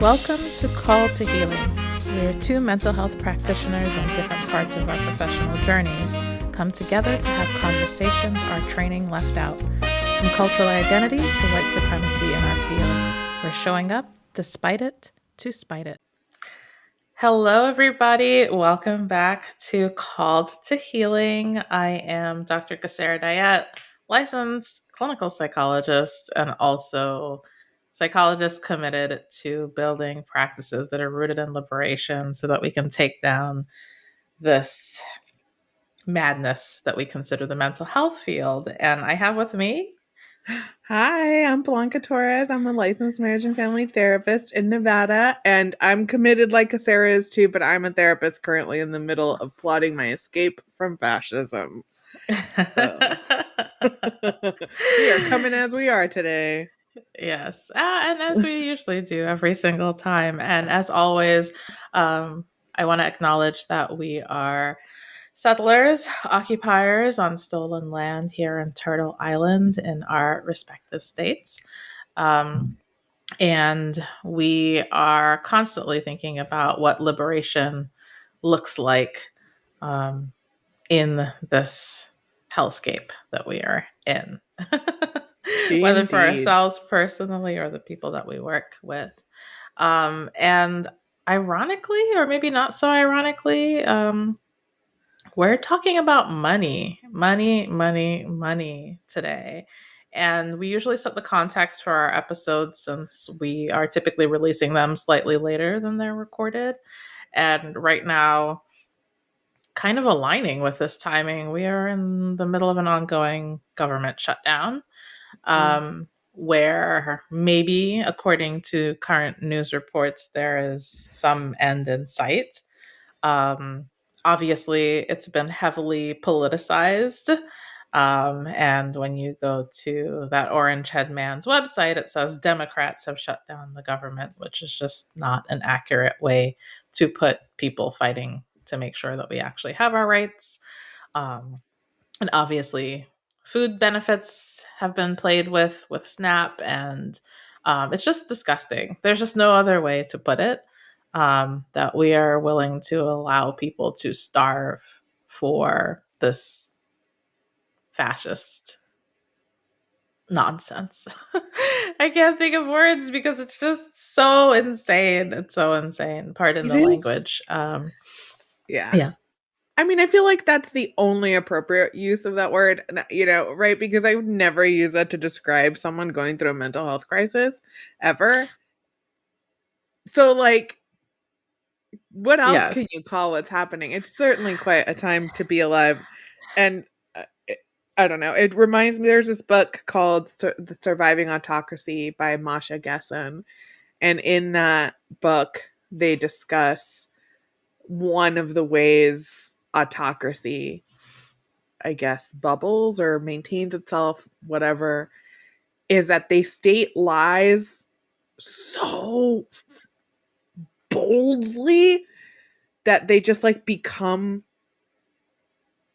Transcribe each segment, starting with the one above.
Welcome to Call to Healing. We are two mental health practitioners on different parts of our professional journeys come together to have conversations our training left out. From cultural identity to white supremacy in our field, we're showing up despite it to spite it. Hello, everybody. Welcome back to Called to Healing. I am Dr. Kasera Dayet, licensed clinical psychologist and also psychologist committed to building practices that are rooted in liberation so that we can take down this madness that we consider the mental health field. And I have with me. Hi, I'm Blanca Torres. I'm a licensed marriage and family therapist in Nevada, and I'm committed like Sarah is too, but I'm a therapist currently in the middle of plotting my escape from fascism. So we are coming as we are today. Yes. And as we usually do every single time. And as always, I want to acknowledge that we are settlers, occupiers on stolen land here in Turtle Island in our respective states. And we are constantly thinking about what liberation looks like in this hellscape that we are in. Whether for Indeed. ourselves personally or the people that we work with. And ironically, or maybe not so ironically, we're talking about money today. And we usually set the context for our episodes since we are typically releasing them slightly later than they're recorded. And right now, kind of aligning with this timing, we are in the middle of an ongoing government shutdown. Where maybe, according to current news reports, there is some end in sight. Obviously, it's been heavily politicized. And when you go to that orange head man's website, it says Democrats have shut down the government, which is just not an accurate way to put people fighting to make sure that we actually have our rights. And obviously, food benefits have been played with SNAP, and it's just disgusting. There's just no other way to put it. That we are willing to allow people to starve for this fascist nonsense. I can't think of words because it's just so insane. It's so insane. Pardon It the is. language. Yeah. Yeah. I mean, I feel like that's the only appropriate use of that word, right? Because I would never use that to describe someone going through a mental health crisis ever. So, like, what else Yes. can you call what's happening? It's certainly quite a time to be alive. And I don't know. It reminds me, there's this book called The Surviving Autocracy by Masha Gessen. And in that book, they discuss one of the ways autocracy, I guess, bubbles or maintains itself, whatever, is that they state lies so boldly that they just like become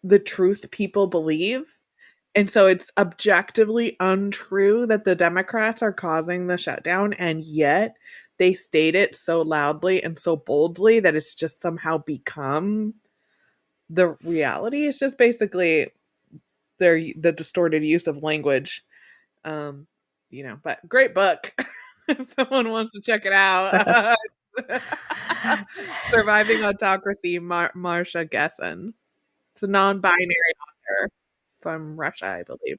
the truth people believe. And so it's objectively untrue that the Democrats are causing the shutdown, and yet they state it so loudly and so boldly that it's just somehow become the reality. It's just basically the distorted use of language. Um, but great book. If someone wants to check it out. Surviving Autocracy, Marsha Gessen. It's a non-binary author from Russia, I believe.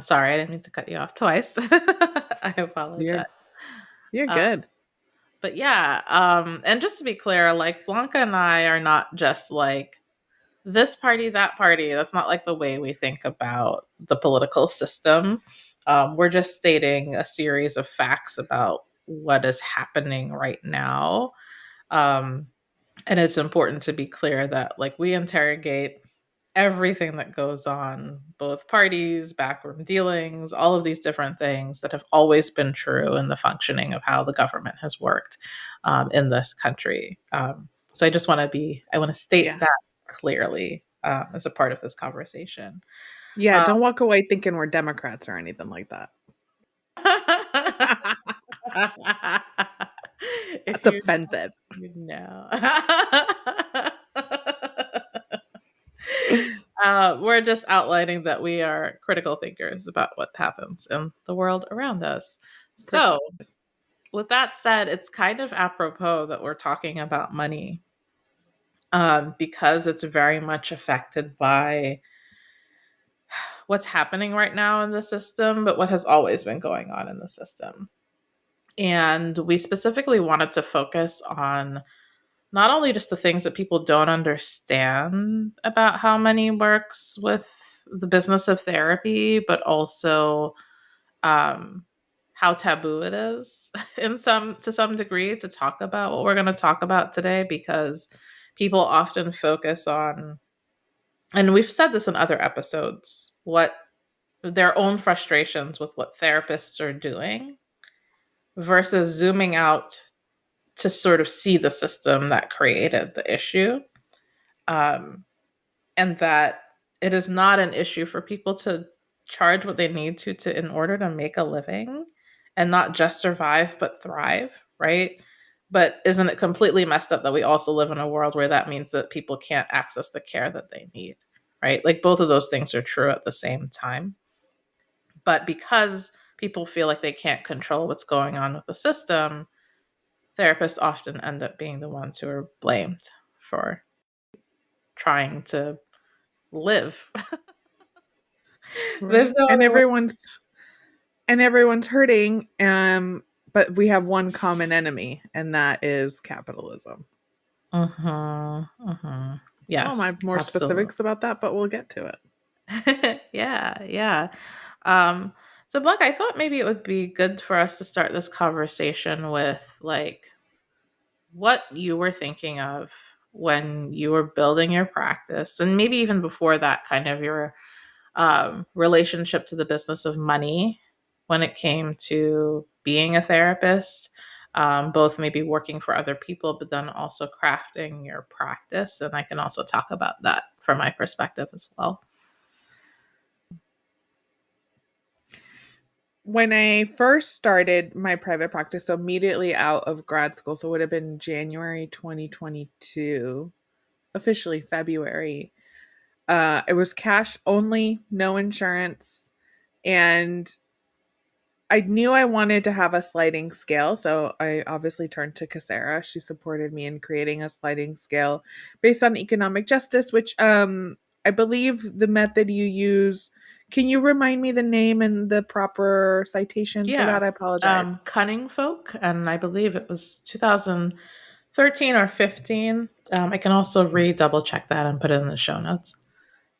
Sorry, I didn't mean to cut you off twice. I You're apologize. you're Uh, good. but yeah, and just to be clear, like Blanca and I are not just like this party, that party. That's not like the way we think about the political system. We're just stating a series of facts about what is happening right now. Um, and it's important to be clear that like we interrogate everything that goes on, both parties, backroom dealings, all of these different things that have always been true in the functioning of how the government has worked in this country. So I want to state Yeah. that clearly as a part of this conversation. Yeah, Uh, don't walk away thinking we're Democrats or anything like that. If That's you offensive. you know. We're just outlining that we are critical thinkers about what happens in the world around us. So, with that said, it's kind of apropos that we're talking about money, because it's very much affected by what's happening right now in the system, but what has always been going on in the system. And we specifically wanted to focus on not only just the things that people don't understand about how money works with the business of therapy, but also um, how taboo it is in some to some degree to talk about what we're going to talk about today, because people often focus on, and we've said this in other episodes, what their own frustrations with what therapists are doing versus zooming out to sort of see the system that created the issue. Um, and that it is not an issue for people to charge what they need to in order to make a living and not just survive but thrive, right? But isn't it completely messed up that we also live in a world where that means that people can't access the care that they need, right? Like both of those things are true at the same time. But because people feel like they can't control what's going on with the system, therapists often end up being the ones who are blamed for trying to live. There's Right. no And other way. everyone's hurting, but we have one common enemy, and that is capitalism. Well, I Yes, have more absolutely. specifics about that, but we'll get to it. Yeah, yeah. Um, so Blanc, I thought maybe it would be good for us to start this conversation with like what you were thinking of when you were building your practice, and maybe even before that, kind of your relationship to the business of money when it came to being a therapist, both maybe working for other people, but then also crafting your practice. And I can also talk about that from my perspective as well. When I first started my private practice, so immediately out of grad school, so it would have been January 2022, officially February. It was cash only, no insurance, and I knew I wanted to have a sliding scale, so I obviously turned to Casera. She supported me in creating a sliding scale based on economic justice, which I believe the method you use. Can you remind me the name and the proper citation for Yeah. that? I apologize. Cunning Folk, and I believe it was 2013 or 15. I can also re double check that and put it in the show notes.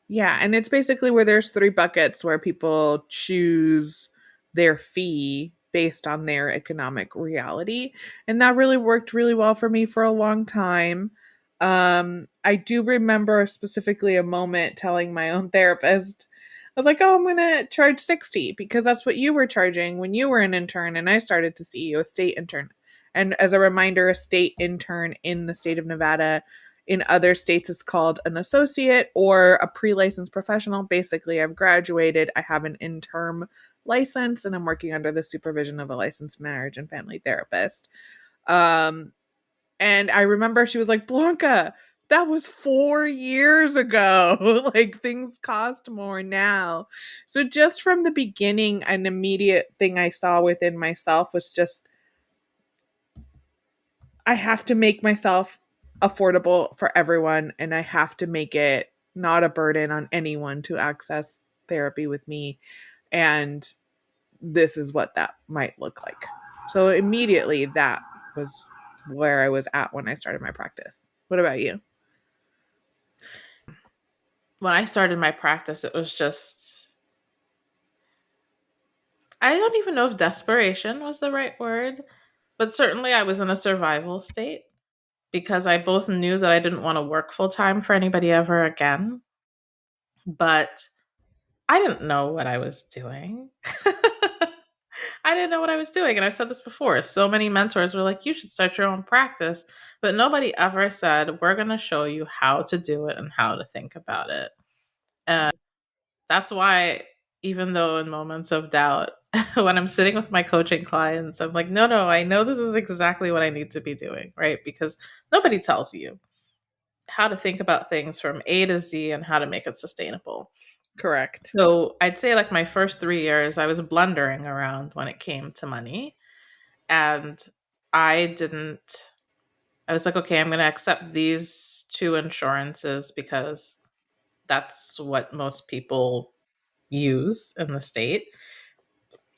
Yeah, and it's basically where there's three buckets where people choose their fee based on their economic reality. And that really worked really well for me for a long time. I do remember specifically a moment telling my own therapist, I was like, "Oh, I'm going to charge 60 because that's what you were charging when you were an intern and I started to see you a state intern." And as a reminder, a state intern in the state of Nevada, in other states is called an associate or a pre-licensed professional. Basically, I've graduated, I have an interim license, and I'm working under the supervision of a licensed marriage and family therapist. Um, and I remember she was like, "Blanca, that was 4 years ago." Like things cost more now. So just from the beginning, an immediate thing I saw within myself was just I have to make myself affordable for everyone, and I have to make it not a burden on anyone to access therapy with me. And this is what that might look like. So immediately that was where I was at when I started my practice. What about you? When I started my practice, it was just, I don't even know if desperation was the right word, but certainly I was in a survival state because I both knew that I didn't want to work full time for anybody ever again, but I didn't know what I was doing. I didn't know what I was doing. And I've said this before. So many mentors were like, you should start your own practice. But nobody ever said, we're going to show you how to do it and how to think about it. And that's why even though in moments of doubt, when I'm sitting with my coaching clients, I'm like, no, no, I know this is exactly what I need to be doing, right? Because nobody tells you how to think about things from A to Z and how to make it sustainable. Correct. So I'd say like my first 3 years, I was blundering around when it came to money. And I didn't, I was like, okay, I'm going to accept these two insurances because that's what most people use in the state.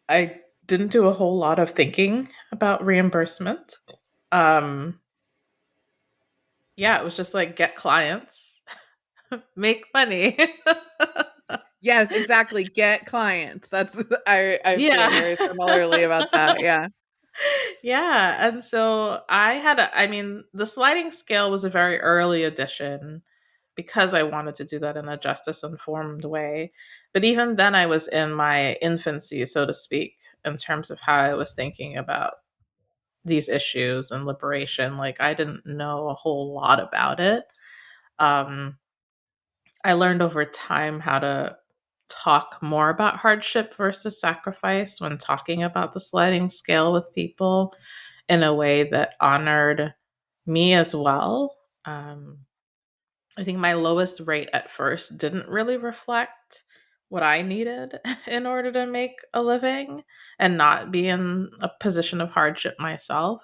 I didn't do a whole lot of thinking about reimbursement. Um, yeah, it was just like get clients, make money. Yes, exactly. Get clients. That's I feel Yeah. very similarly about that. Yeah. Yeah, and so I mean, the sliding scale was a very early addition because I wanted to do that in a justice informed way. But even then I was in my infancy, so to speak, in terms of how I was thinking about these issues and liberation. Like I didn't know a whole lot about it. Um I learned over time how to talk more about hardship versus sacrifice when talking about the sliding scale with people in a way that honored me as well. I think my lowest rate at first didn't really reflect what I needed in order to make a living and not be in a position of hardship myself.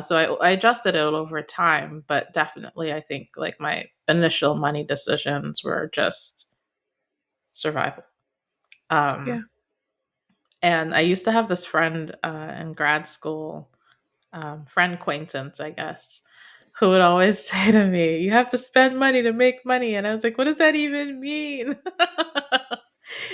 So I adjusted it over time, but definitely I think like my initial money decisions were just survival. Yeah. Um, and I used to have this friend in grad school, friend acquaintance, I guess, who would always say to me, "You have to spend money to make money," and I was like, "What does that even mean?"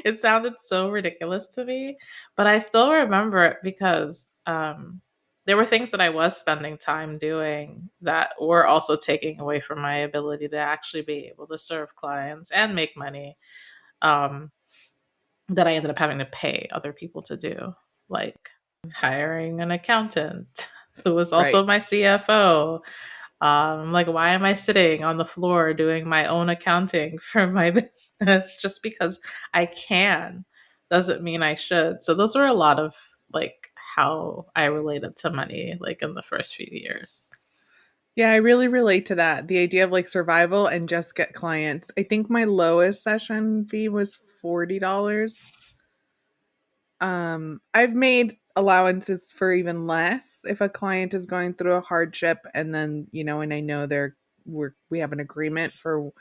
It sounded so ridiculous to me, but I still remember it because there were things that I was spending time doing that were also taking away from my ability to actually be able to serve clients and make money. Um, that I ended up having to pay other people to do, like hiring an accountant who was Right. also my CFO. Like, why am I sitting on the floor doing my own accounting for my business just because I can? Doesn't mean I should. So those were a lot of like how I related to money, like in the first few years. Yeah, I really relate to that. The idea of like survival and just get clients. I think my lowest session fee was $40. I've made allowances for even less if a client is going through a hardship and then, and I know we have an agreement for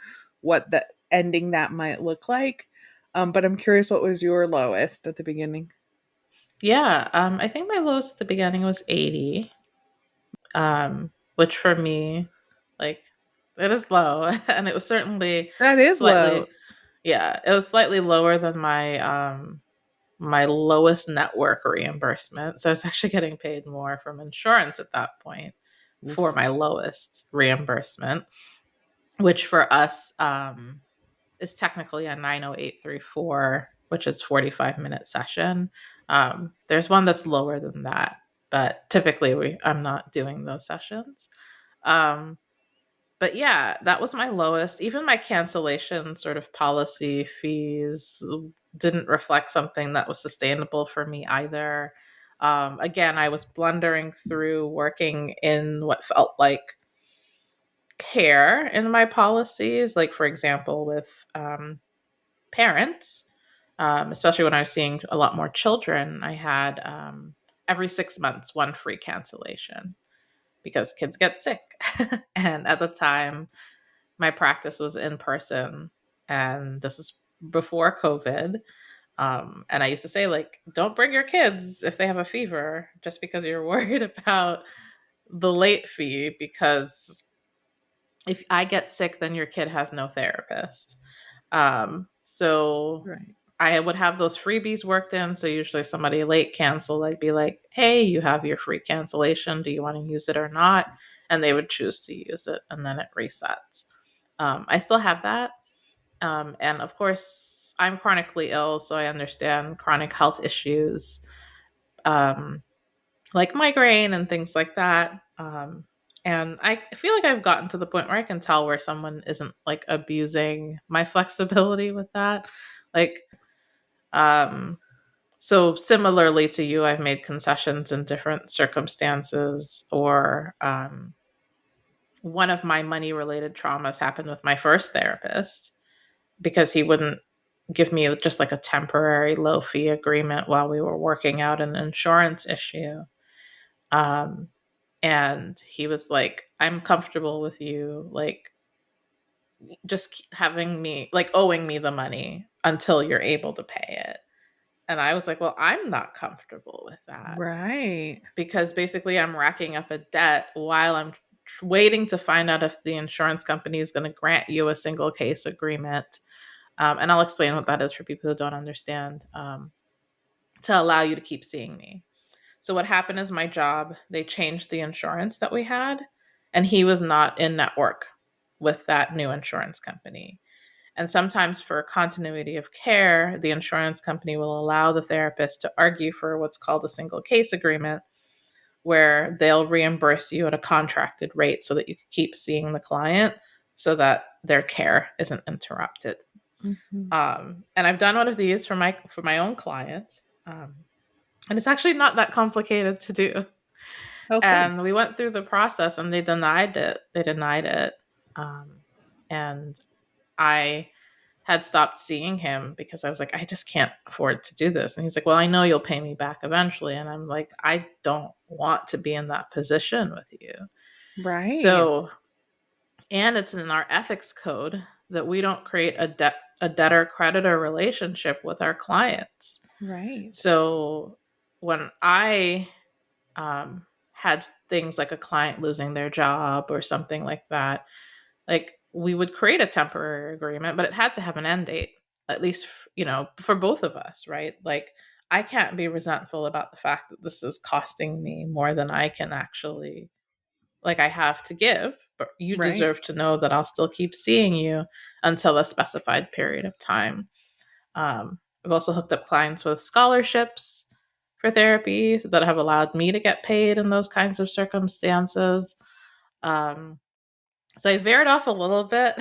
what the ending that might look like. But I'm curious, what was your lowest at the beginning? Yeah, I think my lowest at the beginning was 80, which for me, like, it is low. And it was certainly That is low. slightly, yeah, it was slightly lower than my lowest network reimbursement. So I was actually getting paid more from insurance at that point for Oof. my lowest reimbursement, which for us is technically a 90834, which is 45-minute session. There's one that's lower than that, but typically I'm not doing those sessions. Um, but yeah, that was my lowest. Even my cancellation sort of policy fees didn't reflect something that was sustainable for me either. Again, I was blundering through working in what felt like care in my policies, like, for example, with parents, especially when I was seeing a lot more children. I had every 6 months one free cancellation because kids get sick. And at the time, my practice was in person, and this was before COVID. And I used to say, like, don't bring your kids if they have a fever just because you're worried about the late fee, because if I get sick, then your kid has no therapist. So Right. I would have those freebies worked in. So usually somebody late cancel, I'd be like, hey, you have your free cancellation. Do you want to use it or not? And they would choose to use it, and then it resets. I still have that. And of course, I'm chronically ill, so I understand chronic health issues, um, like migraine and things like that. And I feel like I've gotten to the point where I can tell where someone isn't like abusing my flexibility with that. Like, Um, so similarly to you, I've made concessions in different circumstances. Or one of my money related traumas happened with my first therapist because he wouldn't give me just like a temporary low fee agreement while we were working out an insurance issue. Um, and he was like, I'm comfortable with you, like, just having me, like, owing me the money until you're able to pay it. And I was like, well, I'm not comfortable with that Right. because basically I'm racking up a debt while I'm waiting to find out if the insurance company is going to grant you a single case agreement. And I'll explain what that is for people who don't understand, to allow you to keep seeing me. So what happened is my job, they changed the insurance that we had, and he was not in network with that new insurance company. And sometimes for continuity of care, the insurance company will allow the therapist to argue for what's called a single case agreement, where they'll reimburse you at a contracted rate so that you can keep seeing the client so that their care isn't interrupted. Mhm. And I've done one of these for my own client, and it's actually not that complicated to do. Oh, good. And we went through the process, and they denied it. They denied it, um, and I had stopped seeing him because I was like, I just can't afford to do this. And he's like, well, I know you'll pay me back eventually. And I'm like, I don't want to be in that position with you. Right. So, and it's in our ethics code that we don't create a debtor creditor relationship with our clients. Right. So when I had things like a client losing their job or something like that, like, we would create a temporary agreement, but it had to have an end date, at least, for both of us, right? Like, I can't be resentful about the fact that this is costing me more than I can actually, like, I have to give, but you Right. deserve to know that I'll still keep seeing you until a specified period of time. I've also hooked up clients with scholarships for therapy that have allowed me to get paid in those kinds of circumstances. Um, so I veered off a little bit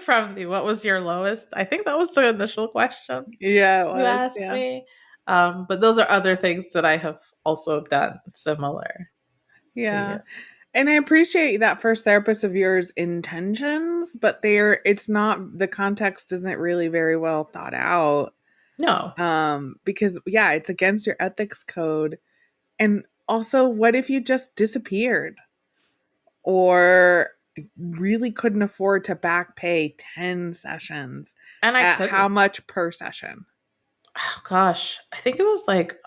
from the what was your lowest? I think that was the initial question Yeah, it you was. asked Yeah. me. But those are other things that I have also done similar to you. Yeah. And I appreciate that first therapist of yours intentions, but it's not, the context isn't really very well thought out. No. Because yeah, it's against your ethics code. And also, what if you just disappeared or really couldn't afford to back pay 10 sessions? And I At how couldn't. much per session? Oh gosh. I think it was like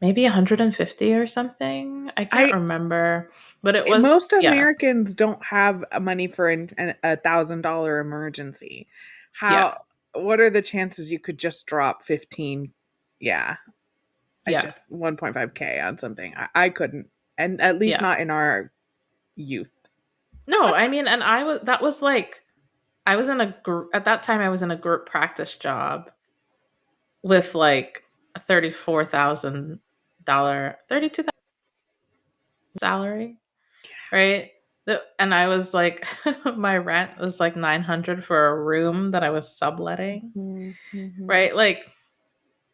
maybe 150 or something. I can't I remember. But it Most was, yeah. Americans don't have money for $1,000 emergency. Yeah. How? What are the chances you could just drop 15? Yeah, I Yeah. just 1.5K on something. I couldn't, and at least Yeah. not in our youth. No, I mean, and that was like, I was in a group, at that time I was in a group practice job with like a $34,000, 32,000 salary, right? And I was like, my rent was like 900 for a room that I was subletting, Mhm, mhm. right? Like,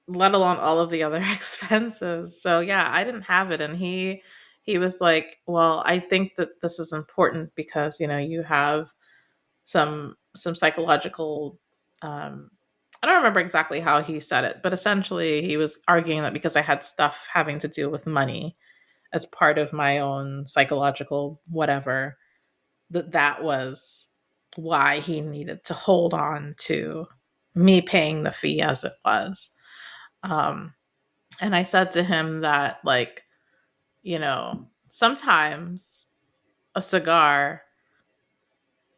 let alone all of the other expenses. So yeah, I didn't have it. And he was like, well, I think that this is important because, you have some psychological, um I don't remember exactly how he said it, but essentially he was arguing that because I had stuff having to do with money as part of my own psychological whatever, that was why he needed to hold on to me paying the fee as it was. um and I said to him that, like, sometimes a cigar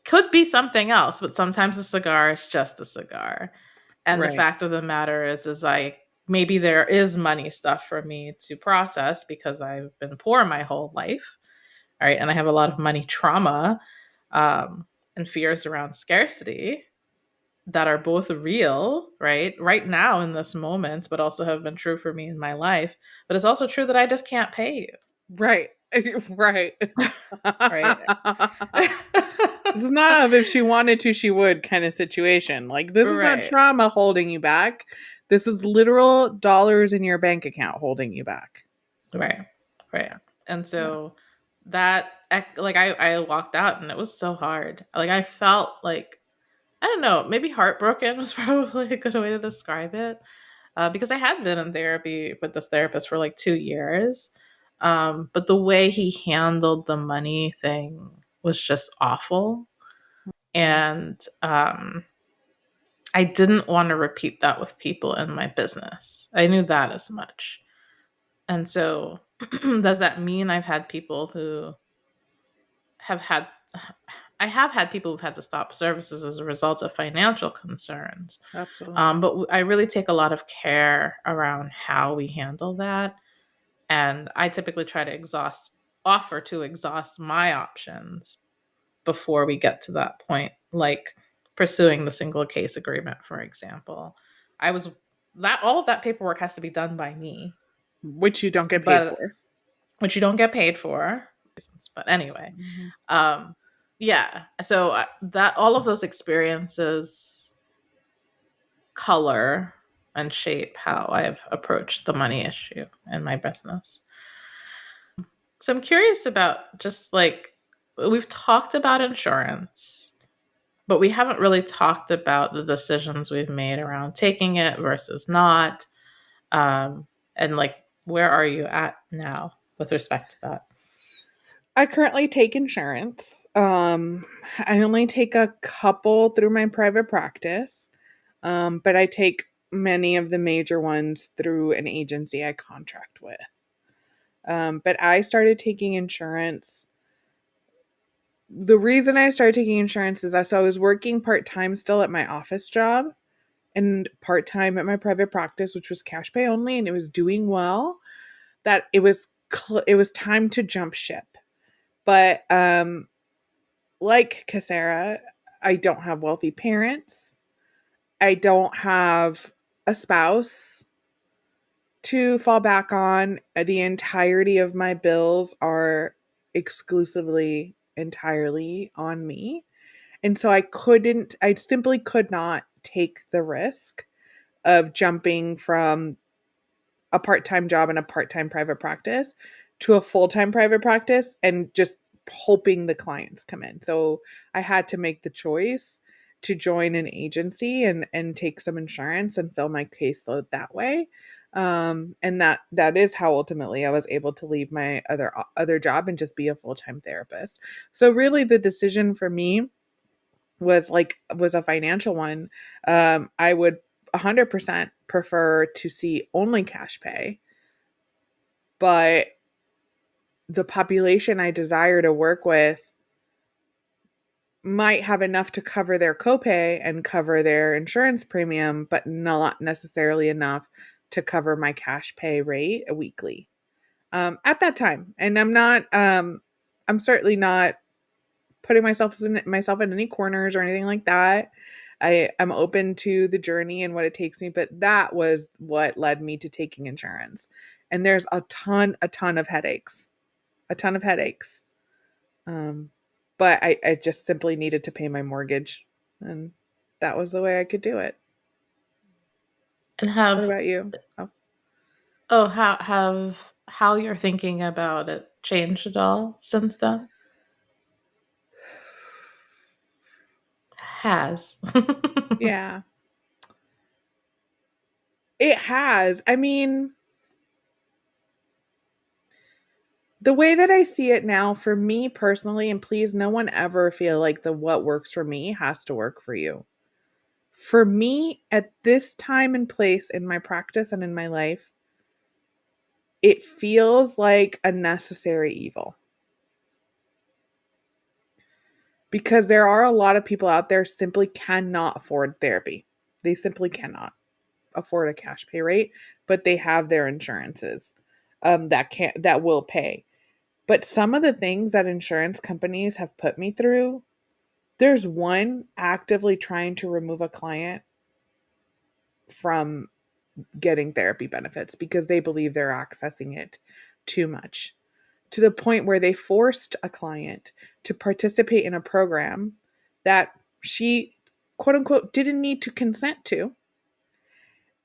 could be something else, but sometimes a cigar is just a cigar. And the Right. fact of the matter is I maybe there is money stuff for me to process because I've been poor my whole life, right? And I have a lot of money trauma, um, and fears around scarcity that are both real, right now in this moment, but also have been true for me in my life. But it's also true that I just can't pay you. Right. Right. right? This is not if she wanted to, she would kind of situation. Like, this is not Right, trauma holding you back. This is literal dollars in your bank account holding you back. right, right. And Yeah. so like I walked out and it was so hard. Like I felt like I don't know, maybe heartbroken was probably a good way to describe it. Because I had been in therapy with this therapist for like 2 years. But the way he handled the money thing was just awful. And I didn't want to repeat that with people in my business. I knew that as much. And so, does that mean I've had people who have had I have had people who've had to stop services as a result of financial concerns. Absolutely. But I really take a lot of care around how we handle that. And I typically try to offer to exhaust my options before we get to that point, like pursuing the single case agreement, for example. I was that all of that paperwork has to be done by me, Which you don't get paid but for. which you don't get paid for. But anyway, Mhm. um, yeah. So that all of those experiences color and shape how I've approached the money issue in my business. So I'm curious about just like we've talked about insurance, but we haven't really talked about the decisions we've made around taking it versus not. Um, and like, where are you at now with respect to that? I currently take insurance. I only take a couple through my private practice, but I take many of the major ones through an agency I contract with. But I started taking insurance. The reason I started taking insurance is I was working part time still at my office job and part time at my private practice, which was cash pay only, and it was doing well. That it was time to jump ship. But like Casera, I don't have wealthy parents. I don't have a spouse to fall back on. The entirety of my bills are exclusively entirely on me. And so I simply could not take the risk of jumping from a part-time job and a part-time private practice to a full-time private practice and just hoping the clients come in. So I had to make the choice to join an agency and take some insurance and fill my caseload that way. And that is how ultimately I was able to leave my other job and just be a full-time therapist. So really the decision for me was a financial one. I would 100% prefer to see only cash pay, but the population I desire to work with might have enough to cover their copay and cover their insurance premium, but not necessarily enough to cover my cash pay rate weekly. At that time, and I'm certainly not putting myself in any corners or anything like that. I'm open to the journey and what it takes me, but that was what led me to taking insurance. And there's a ton of headaches, a ton of headaches. Um, but I just simply needed to pay my mortgage, and that was the way I could do it. And What have about you? Oh, oh how you're thinking about it changed at all since then? Has. yeah, it has. I mean, the way that I see it now, for me personally, and please no one ever feel like the what works for me has to work for you. For me, at this time and place in my practice and in my life, it feels like a necessary evil. Because there are a lot of people out there simply cannot afford therapy. They simply cannot afford a cash pay rate, but they have their insurances that will pay. But some of the things that insurance companies have put me through, there's one actively trying to remove a client from getting therapy benefits because they believe they're accessing it too much. to the point where they forced a client to participate in a program that she, quote unquote, didn't need to consent to,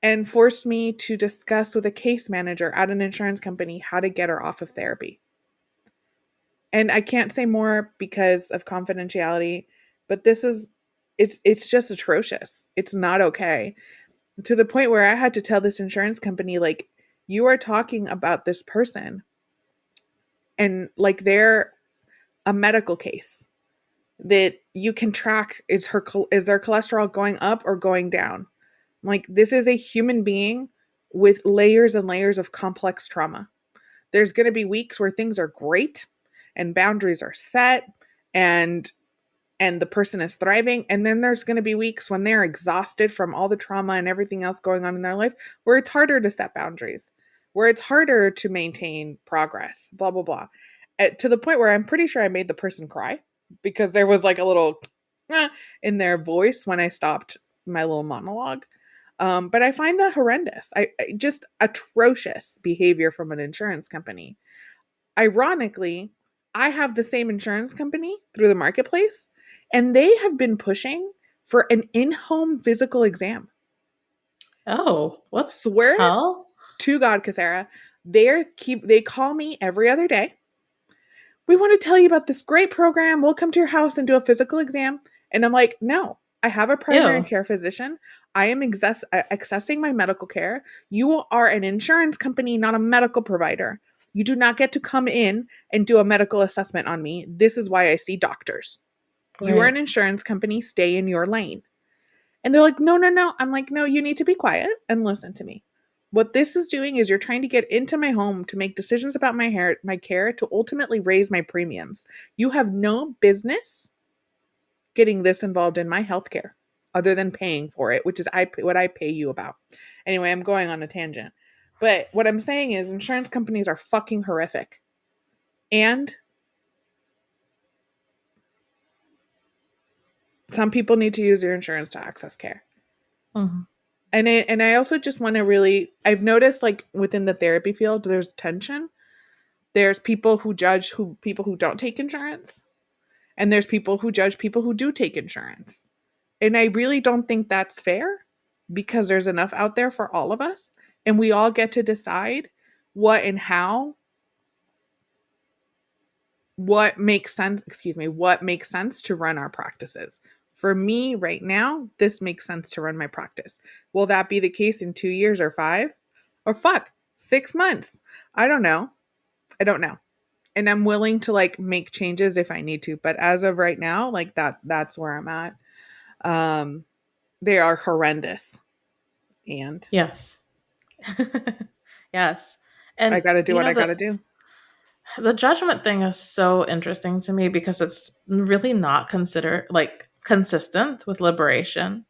and forced me to discuss with a case manager at an insurance company how to get her off of therapy. And I can't say more because of confidentiality, but this is, it's just atrocious. It's not okay. To the point where I had to tell this insurance company, like, you are talking about this person and like they're a medical case that you can track, is their cholesterol going up or going down? Like, this is a human being with layers and layers of complex trauma. There's going to be weeks where things are great and boundaries are set, and the person is thriving, and then there's going to be weeks when they're exhausted from all the trauma and everything else going on in their life, where it's harder to set boundaries, where it's harder to maintain progress, blah blah blah. To the point where I'm pretty sure I made the person cry because there was like a little in their voice when I stopped my little monologue. But I find that horrendous. I just atrocious behavior from an insurance company. Ironically, I have the same insurance company through the marketplace, and they have been pushing for an in-home physical exam. Oh, what the Swear hell? to God, Kasara, they call me every other day. We want to tell you about this great program. We'll come to your house and do a physical exam. And I'm like, no, I have a primary Ew. care physician. I am accessing my medical care. You are an insurance company, not a medical provider. You do not get to come in and do a medical assessment on me. This is why I see doctors. You are an Right. insurance company. Stay in your lane. And they're like, no, no, no. I'm like, no, you need to be quiet and listen to me. What this is doing is you're trying to get into my home to make decisions about my care to ultimately raise my premiums. You have no business getting this involved in my healthcare other than paying for it, which is what I pay you about. Anyway, I'm going on a tangent. But what I'm saying is insurance companies are fucking horrific. And some people need to use your insurance to access care. Mhm. And I also just want to really, I've noticed like within the therapy field there's tension. There's people who judge people who don't take insurance, and there's people who judge people who do take insurance. And I really don't think that's fair because there's enough out there for all of us, and we all get to decide what and how, what makes sense to run our practices. For me right now, this makes sense to run my practice. Will that be the case in 2 years or 5 or fuck 6 months? I don't know. I don't know. And I'm willing to like make changes if I need to, but as of right now, like that's where I'm at. Um they are horrendous, and Yes. Yes. I And got to do you what know I got to do. the judgment thing is so interesting to me because it's really not considered like consistent with liberation,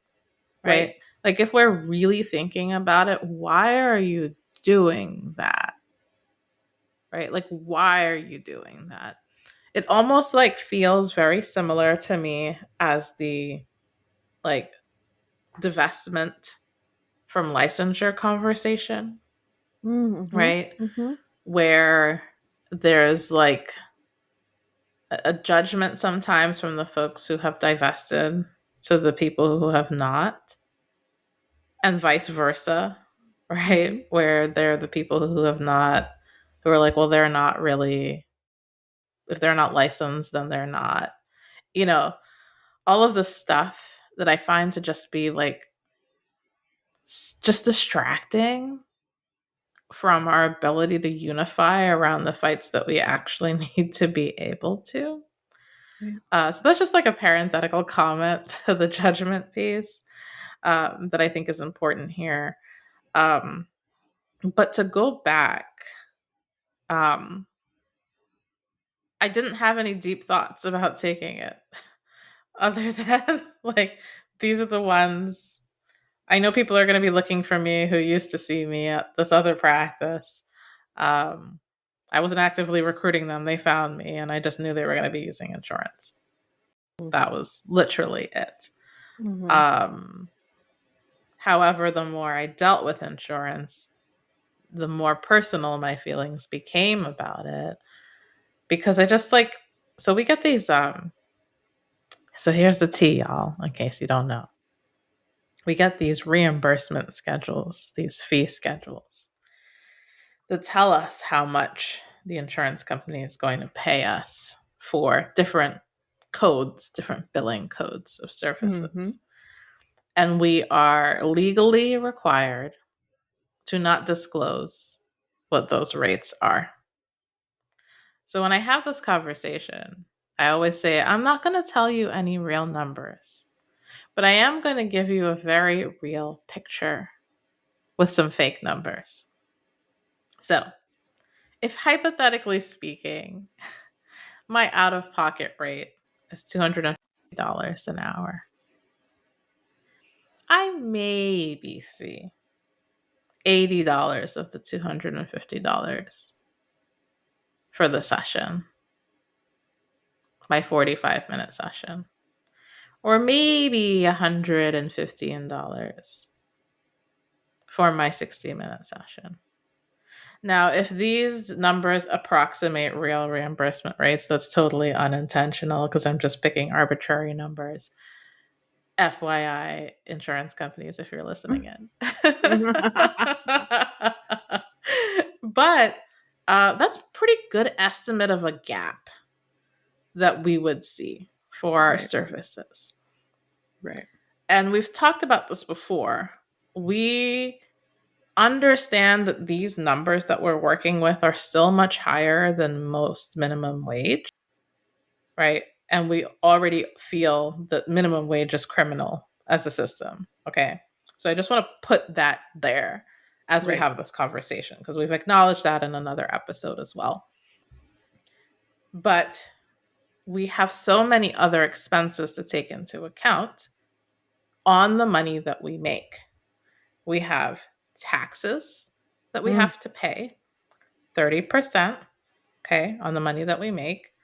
Right. right? Like if we're really thinking about it, why are you doing that? Right? Like why are you doing that? It almost like feels very similar to me as the like divestment from licensure conversation, Mhm. right? Mhm. Where there's like a judgment sometimes from the folks who have divested to the people who have not, and vice versa, right? Where they're the people who have not, who are like, well, they're not really, if they're not licensed, then they're not, you know, all of the stuff that I find to just be like, just distracting from our ability to unify around the fights that we actually need to be able to. Yeah. So that's just like a parenthetical comment to the judgment piece that I think is important here. Um, but to go back, um, I didn't have any deep thoughts about taking it other than like, these are the ones I know people are going to be looking for me who used to see me at this other practice. Um, I wasn't actively recruiting them. They found me, and I just knew they were going to be using insurance. That Mhm. was literally it. Mhm. Um, However, the more I dealt with insurance, the more personal my feelings became about it. because I just like, so we get these, so here's the tea, y'all, in case you don't know. We get these reimbursement schedules, these fee schedules that tell us how much the insurance company is going to pay us for different codes, different billing codes of Mm-hmm. services. And we are legally required to not disclose what those rates are. So when I have this conversation, I always say, I'm not going to tell you any real numbers, but I am going to give you a very real picture with some fake numbers. So, if hypothetically speaking, my out of pocket rate is $250 an hour, I maybe see $80 of the $250 for the session, my 45-minute session, or maybe $115 for my 60-minute session. Now, if these numbers approximate real reimbursement rates, that's totally unintentional because I'm just picking arbitrary numbers. FYI, insurance companies, if you're listening in. But that's a pretty good estimate of a gap that we would see for our Right. services. Right. And we've talked about this before. We understand that these numbers that we're working with are still much higher than most minimum wage, right? And we already feel that minimum wage is criminal as a system. Okay. So I just want to put that there as we Right. have this conversation because we've acknowledged that in another episode as well. But we have so many other expenses to take into account on the money that we make. We have taxes that we Mm. have to pay, 30%, okay, on the money that we make.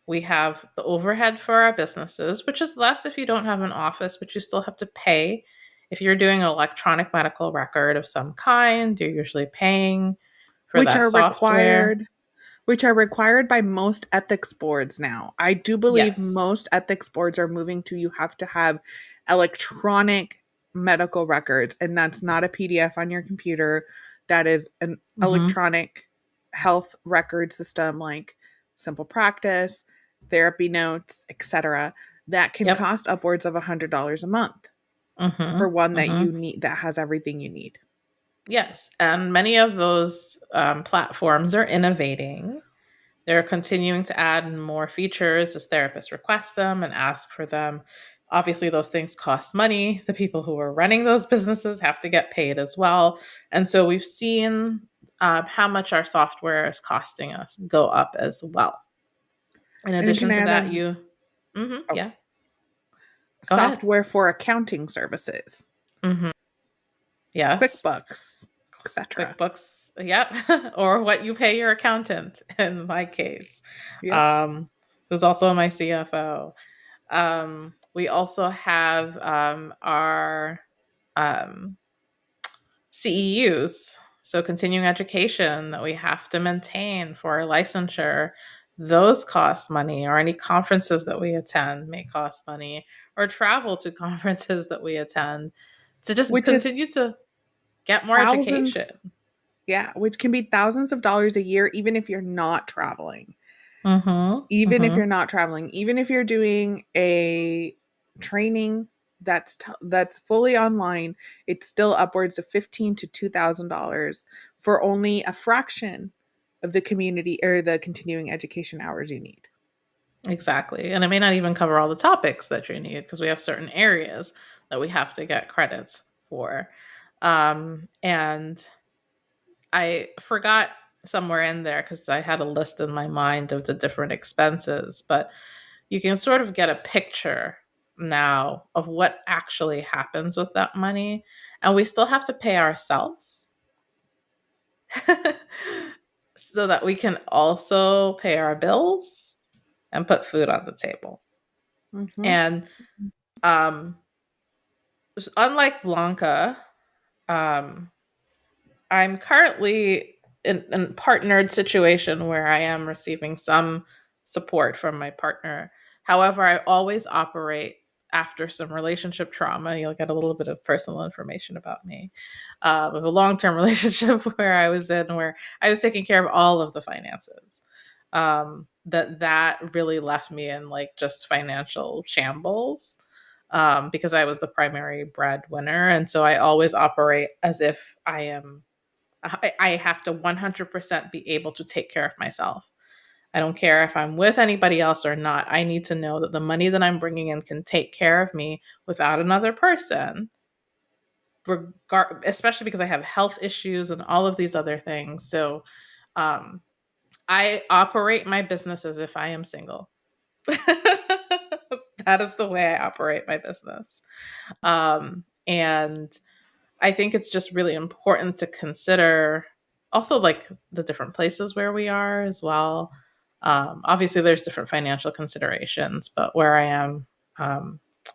We have the overhead for our businesses, which is less if you don't have an office, but you still have to pay. If you're doing an electronic medical record of some kind, you're usually paying for Which that are software. required by most ethics boards now. I do believe Yes. most ethics boards are moving to you have to have electronic medical records, and that's not a PDF on your computer. That is an Mm-hmm. electronic health record system like Simple Practice, Therapy Notes, etc. That can Yep. cost upwards of $100 a month Mm-hmm. for one that you Mm-hmm. need that has everything you need. Yes. And many of those platforms are innovating. They're continuing to add more features as therapists request them and ask for them. Obviously, those things cost money. The people who are running those businesses have to get paid as well. And so we've seen how much our software is costing us go up as well. In And can addition I to add that, on you, mm-hmm, oh, yeah, go ahead. software for accounting services, Mm-hmm. Yes. QuickBooks, etc. QuickBooks, yep, or what you pay your accountant in my case. Yep. Who's also my CFO. We also have our um, CEUs, so continuing education that we have to maintain for our licensure. Those cost money, or any conferences that we attend may cost money, or travel to conferences that we attend to just Which is continue to get more thousands, education. yeah, which can be thousands of dollars a year, even if you're not traveling. Mm-hmm. Even if Mm-hmm. you're not traveling, even if you're doing a training that's fully online, it's still upwards of $15 to $2,000 for only a fraction of the community or the continuing education hours you need. Exactly. And it may not even cover all the topics that you need because we have certain areas that we have to get credits for. And I forgot somewhere in there because I had a list in my mind of the different expenses, but you can sort of get a picture now of what actually happens with that money. And we still have to pay ourselves so that we can also pay our bills and put food on the table. Mm-hmm. And um, unlike Blanca, um, I'm currently in a partnered situation where I am receiving some support from my partner. However, I always operate after some relationship trauma. You'll get a little bit of personal information about me of a long-term relationship where I was in, where I was taking care of all of the finances. That really left me in like just financial shambles, because I was the primary breadwinner, and so I always operate as if I have to 100% be able to take care of myself. I don't care if I'm with anybody else or not. I need to know that the money that I'm bringing in can take care of me without another person, especially because I have health issues and all of these other things. So um, I operate my business as if I am single. That is the way I operate my business. And I think it's just really important to consider also like the different places where we are as well. Obviously, there's different financial considerations, but where I am,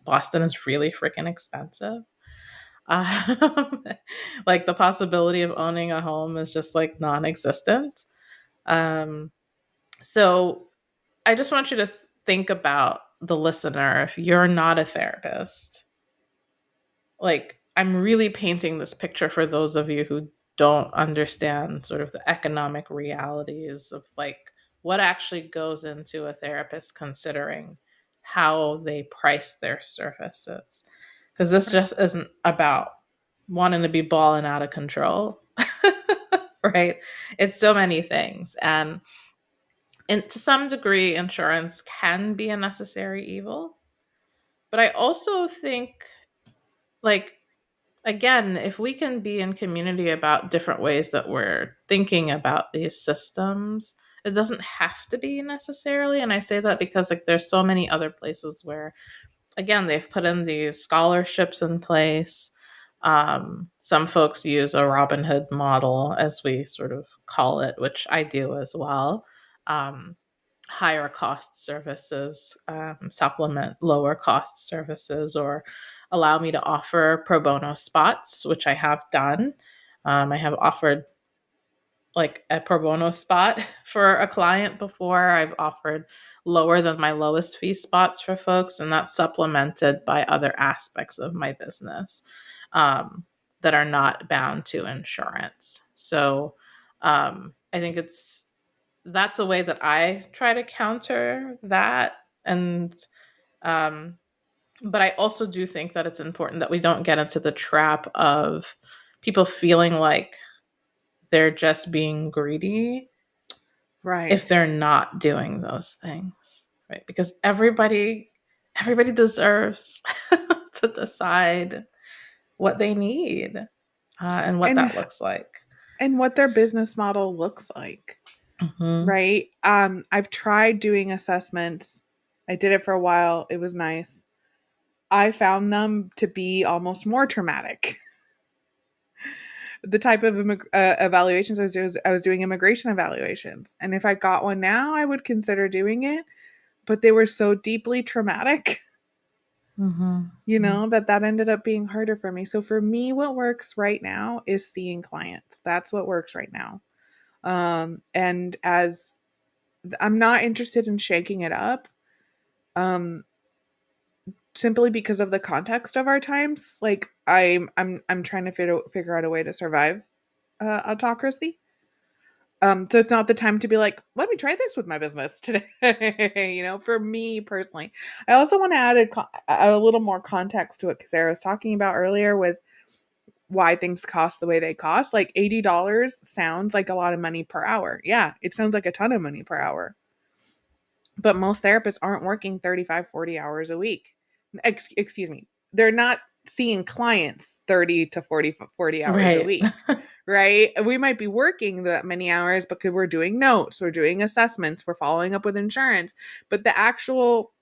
Boston is really freaking expensive. Um, like the possibility of owning a home is just like non-existent. Um, so I just want you to think about the listener. If you're not a therapist, like I'm really painting this picture for those of you who don't understand sort of the economic realities of like what actually goes into a therapist considering how they price their services. Because this Right. just isn't about wanting to be balling out of control. Right? It's so many things. And to some degree, insurance can be a necessary evil. But I also think, like, again, if we can be in community about different ways that we're thinking about these systems, it doesn't have to be necessarily. And I say that because, like, there's so many other places where, again, they've put in these scholarships in place. Some folks use a Robin Hood model, as we sort of call it, which I do as well. Um, Higher cost services supplement lower cost services, or allow me to offer pro bono spots, which I have done. I have offered like a pro bono spot for a client before. I've offered lower than my lowest fee spots for folks, and that's supplemented by other aspects of my business that are not bound to insurance. So I think that's a way that I try to counter that. And um, but I also do think that it's important that we don't get into the trap of people feeling like they're just being greedy if Right. they're not doing those things, right? Because everybody deserves to decide what they need, and what And that looks like. what their business model looks like. Hmm. Right? I've tried doing assessments. I did it for a while. It was nice. I found them to be almost more traumatic. The type of evaluations I was doing immigration evaluations. And if I got one now, I would consider doing it. But they were so deeply traumatic, Hmm. that ended up being harder for me. So for me, what works right now is seeing clients. That's what works right now. And as I'm not interested in shaking it up, um, simply because of the context of our times. Like I'm trying to figure out a way to survive autocracy. So it's not the time to be like, let me try this with my business today. For me personally, I also want to add a little more context to what Sarah was talking about earlier with why things cost the way they cost. Like $80 sounds like a lot of money per hour. Yeah, it sounds like a ton of money per hour. But most therapists aren't working 35, 40 hours a week. Excuse me. They're not seeing clients 30 to 40 hours a Right. week, right? We might be working that many hours because we're doing notes, we're doing assessments, we're following up with insurance, but the actual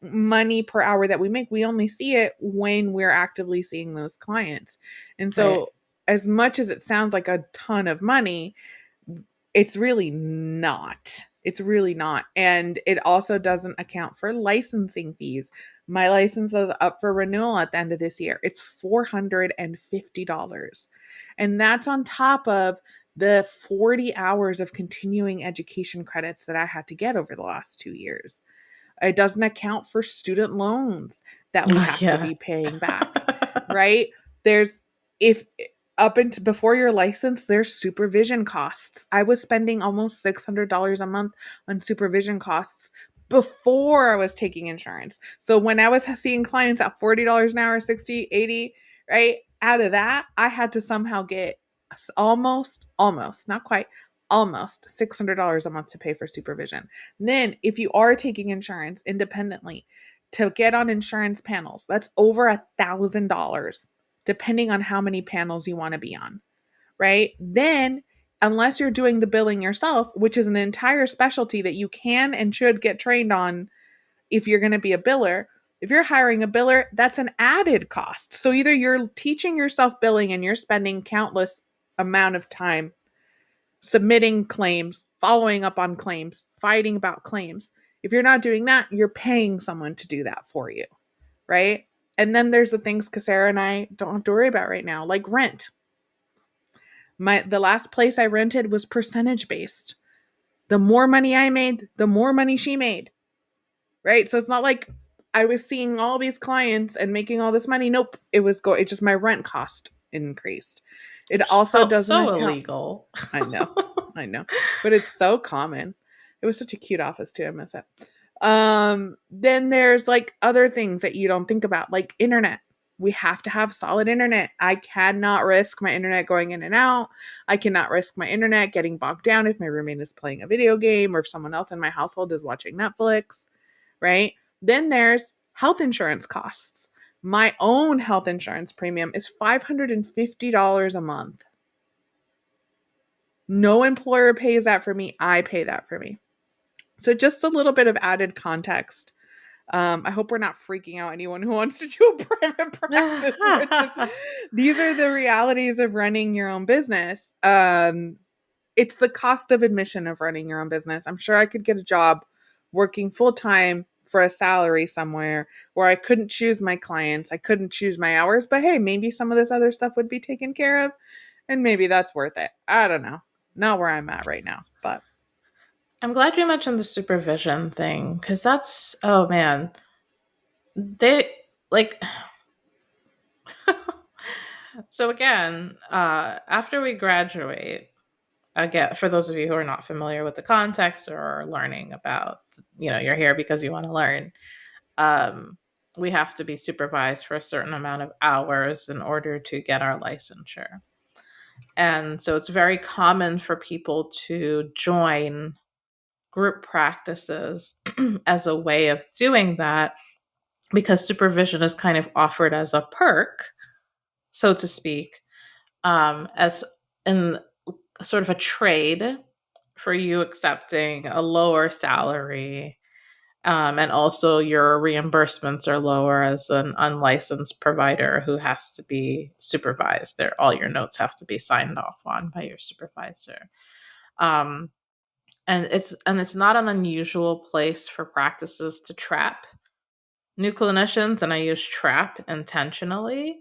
money per hour that we make, we only see it when we're actively seeing those clients. And Right. so, as much as it sounds like a ton of money, it's really not. It's really not. And it also doesn't account for licensing fees. My license is up for renewal at the end of this year. It's $450. And that's on top of the 40 hours of continuing education credits that I had to get over the last 2 years. It doesn't account for student loans that we Oh, have to yeah. be paying back, right? There's, if up into before your license, there's supervision costs. I was spending almost $600 a month on supervision costs before I was taking insurance. So when I was seeing clients at $40 an hour, 60, 80, right? Out of that, I had to somehow get almost, not quite, almost $600 a month to pay for supervision. Then, if you are taking insurance independently to get on insurance panels, that's over $1,000, depending on how many panels you want to be on, right? Then, unless you're doing the billing yourself, which is an entire specialty that you can and should get trained on if you're going to be a biller, if you're hiring a biller, that's an added cost. So either you're teaching yourself billing and you're spending countless amount of time submitting claims, following up on claims, fighting about claims. If you're not doing that, you're paying someone to do that for you, right? And then there's the things Cassara and I don't have to worry about right now, like rent. The last place I rented was percentage based. The more money I made, the more money she made, right? So it's not like I was seeing all these clients and making all this money. Nope, it just my rent cost increased. It also Felt doesn't so account. illegal. I know. I know. But it's so common. It was such a cute office too. I miss it. Then there's like other things that you don't think about, like internet. We have to have solid internet. I cannot risk my internet going in and out. I cannot risk my internet getting bogged down if my roommate is playing a video game or if someone else in my household is watching Netflix, right? Then there's health insurance costs. My own health insurance premium is $550 a month. No employer pays that for me. I pay that for me. So just a little bit of added context. I hope we're not freaking out anyone who wants to do a private practice. These are the realities of running your own business. It's the cost of admission of running your own business. I'm sure I could get a job working full time for a salary somewhere where I couldn't choose my clients, I couldn't choose my hours, but hey, maybe some of this other stuff would be taken care of, and maybe that's worth it. I don't know. Not where I'm at right now, but I'm glad you mentioned the supervision thing because that's, oh man, they like, so again, after we graduate, again, for those of you who are not familiar with the context or are learning about, you're here because you want to learn, um, we have to be supervised for a certain amount of hours in order to get our licensure. And so it's very common for people to join group practices as a way of doing that because supervision is kind of offered as a perk, so to speak, as in sort of a trade for you accepting a lower salary. And also, your reimbursements are lower as an unlicensed provider who has to be supervised. All your notes have to be signed off on by your supervisor. Um, and it's not an unusual place for practices to trap new clinicians, and I use trap intentionally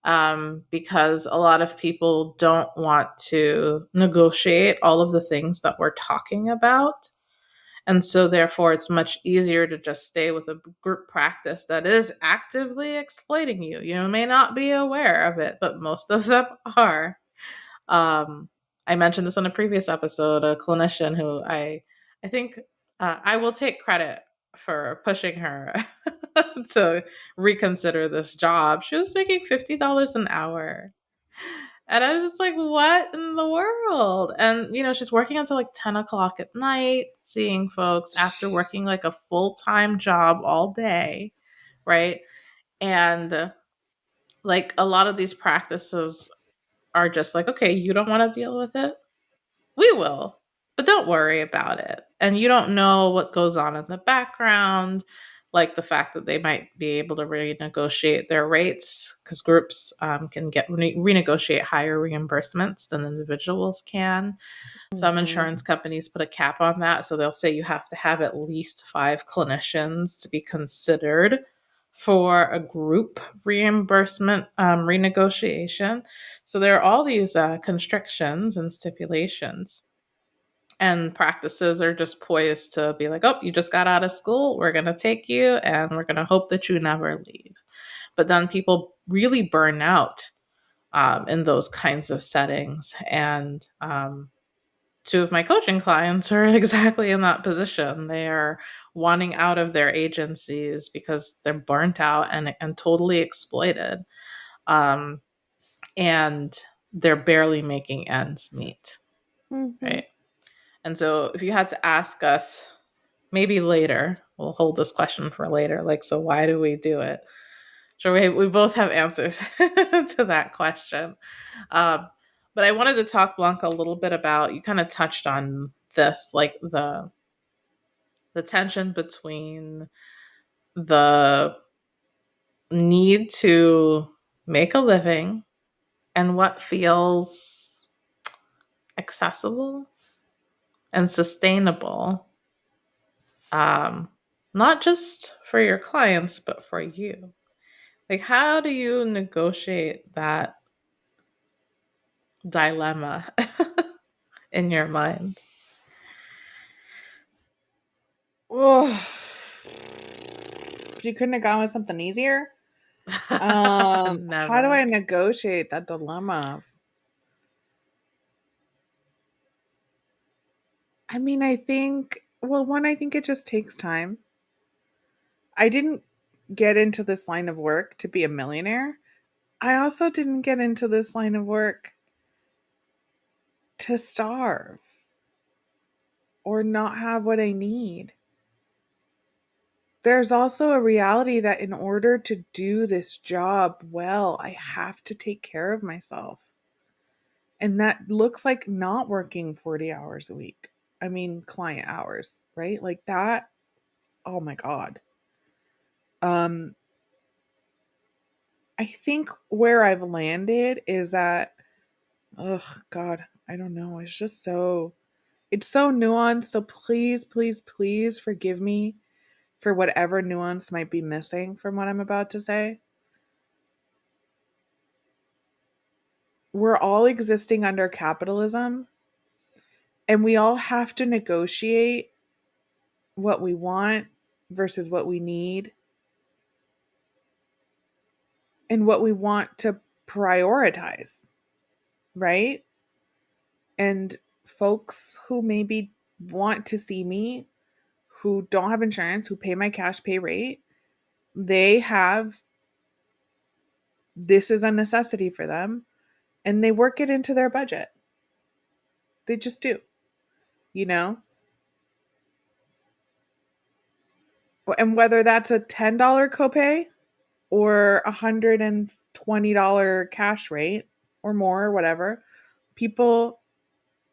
because a lot of people don't want to negotiate all of the things that we're talking about. And so, therefore, it's much easier to just stay with a group practice that is actively exploiting you. You may not be aware of it, but most of them are. Um, I mentioned this on a previous episode, a clinician who I think I will take credit for pushing her to reconsider this job. She was making $50 an hour. And I was just like, what in the world? And, she's working until like 10 o'clock at night, seeing folks after working like a full time job all day. Right. And like a lot of these practices are just like, okay, you don't want to deal with it? We will, but don't worry about it. And you don't know what goes on in the background, like the fact that they might be able to renegotiate their rates because groups can get renegotiate higher reimbursements than individuals can. Some mhm. insurance companies put a cap on that. So they'll say you have to have at least 5 clinicians to be considered for a group reimbursement renegotiation. So there are all these constrictions and stipulations, and practices are just poised to be like, oh, you just got out of school, we're going to take you and we're going to hope that you never leave. But then people really burn out in those kinds of settings. And two of my coaching clients are exactly in that position. They are wanting out of their agencies because they're burnt out and totally exploited. Um, and they're barely making ends meet, Mm-hmm. right? And so if you had to ask us, maybe later, we'll hold this question for later, like, so why do we do it? Sure, we both have answers to that question. Um, but I wanted to talk, Blanca, a little bit about, you kind of touched on this, like the tension between the need to make a living and what feels accessible and sustainable, um, not just for your clients, but for you. Like, how do you negotiate that dilemma in your mind? Oh, you couldn't have gone with something easier. How do I Never. negotiate that dilemma? I mean, I think, well, one, I think it just takes time. I didn't get into this line of work to be a millionaire. I also didn't get into this line of work to starve or not have what I need. There's also a reality that in order to do this job well, I have to take care of myself. And that looks like not working 40 hours a week. I mean, client hours, right? Like that. Oh my God. Um, I think where I've landed is that, oh God, I don't know. It's so nuanced. So please, please, please forgive me for whatever nuance might be missing from what I'm about to say. We're all existing under capitalism, and we all have to negotiate what we want versus what we need and what we want to prioritize, right? And folks who maybe want to see me, who don't have insurance, who pay my cash pay rate, they have, this is a necessity for them, and they work it into their budget. They just do, you know? And whether that's a $10 copay or $120 cash rate or more or whatever, people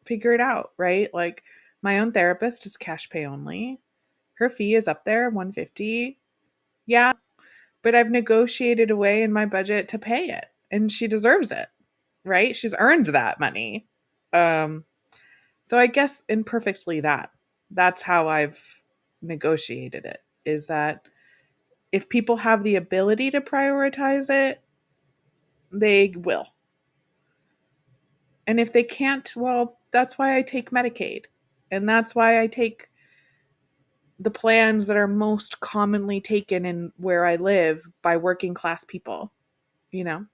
figure it out, right? Like my own therapist is cash pay only. Her fee is up there, 150. Yeah, but I've negotiated away in my budget to pay it, and she deserves it, right? She's earned that money. Um so I guess imperfectly that's how I've negotiated it, is that if people have the ability to prioritize it, they will. And if they can't, well, that's why I take Medicaid. And that's why I take the plans that are most commonly taken in where I live by working class people, you know?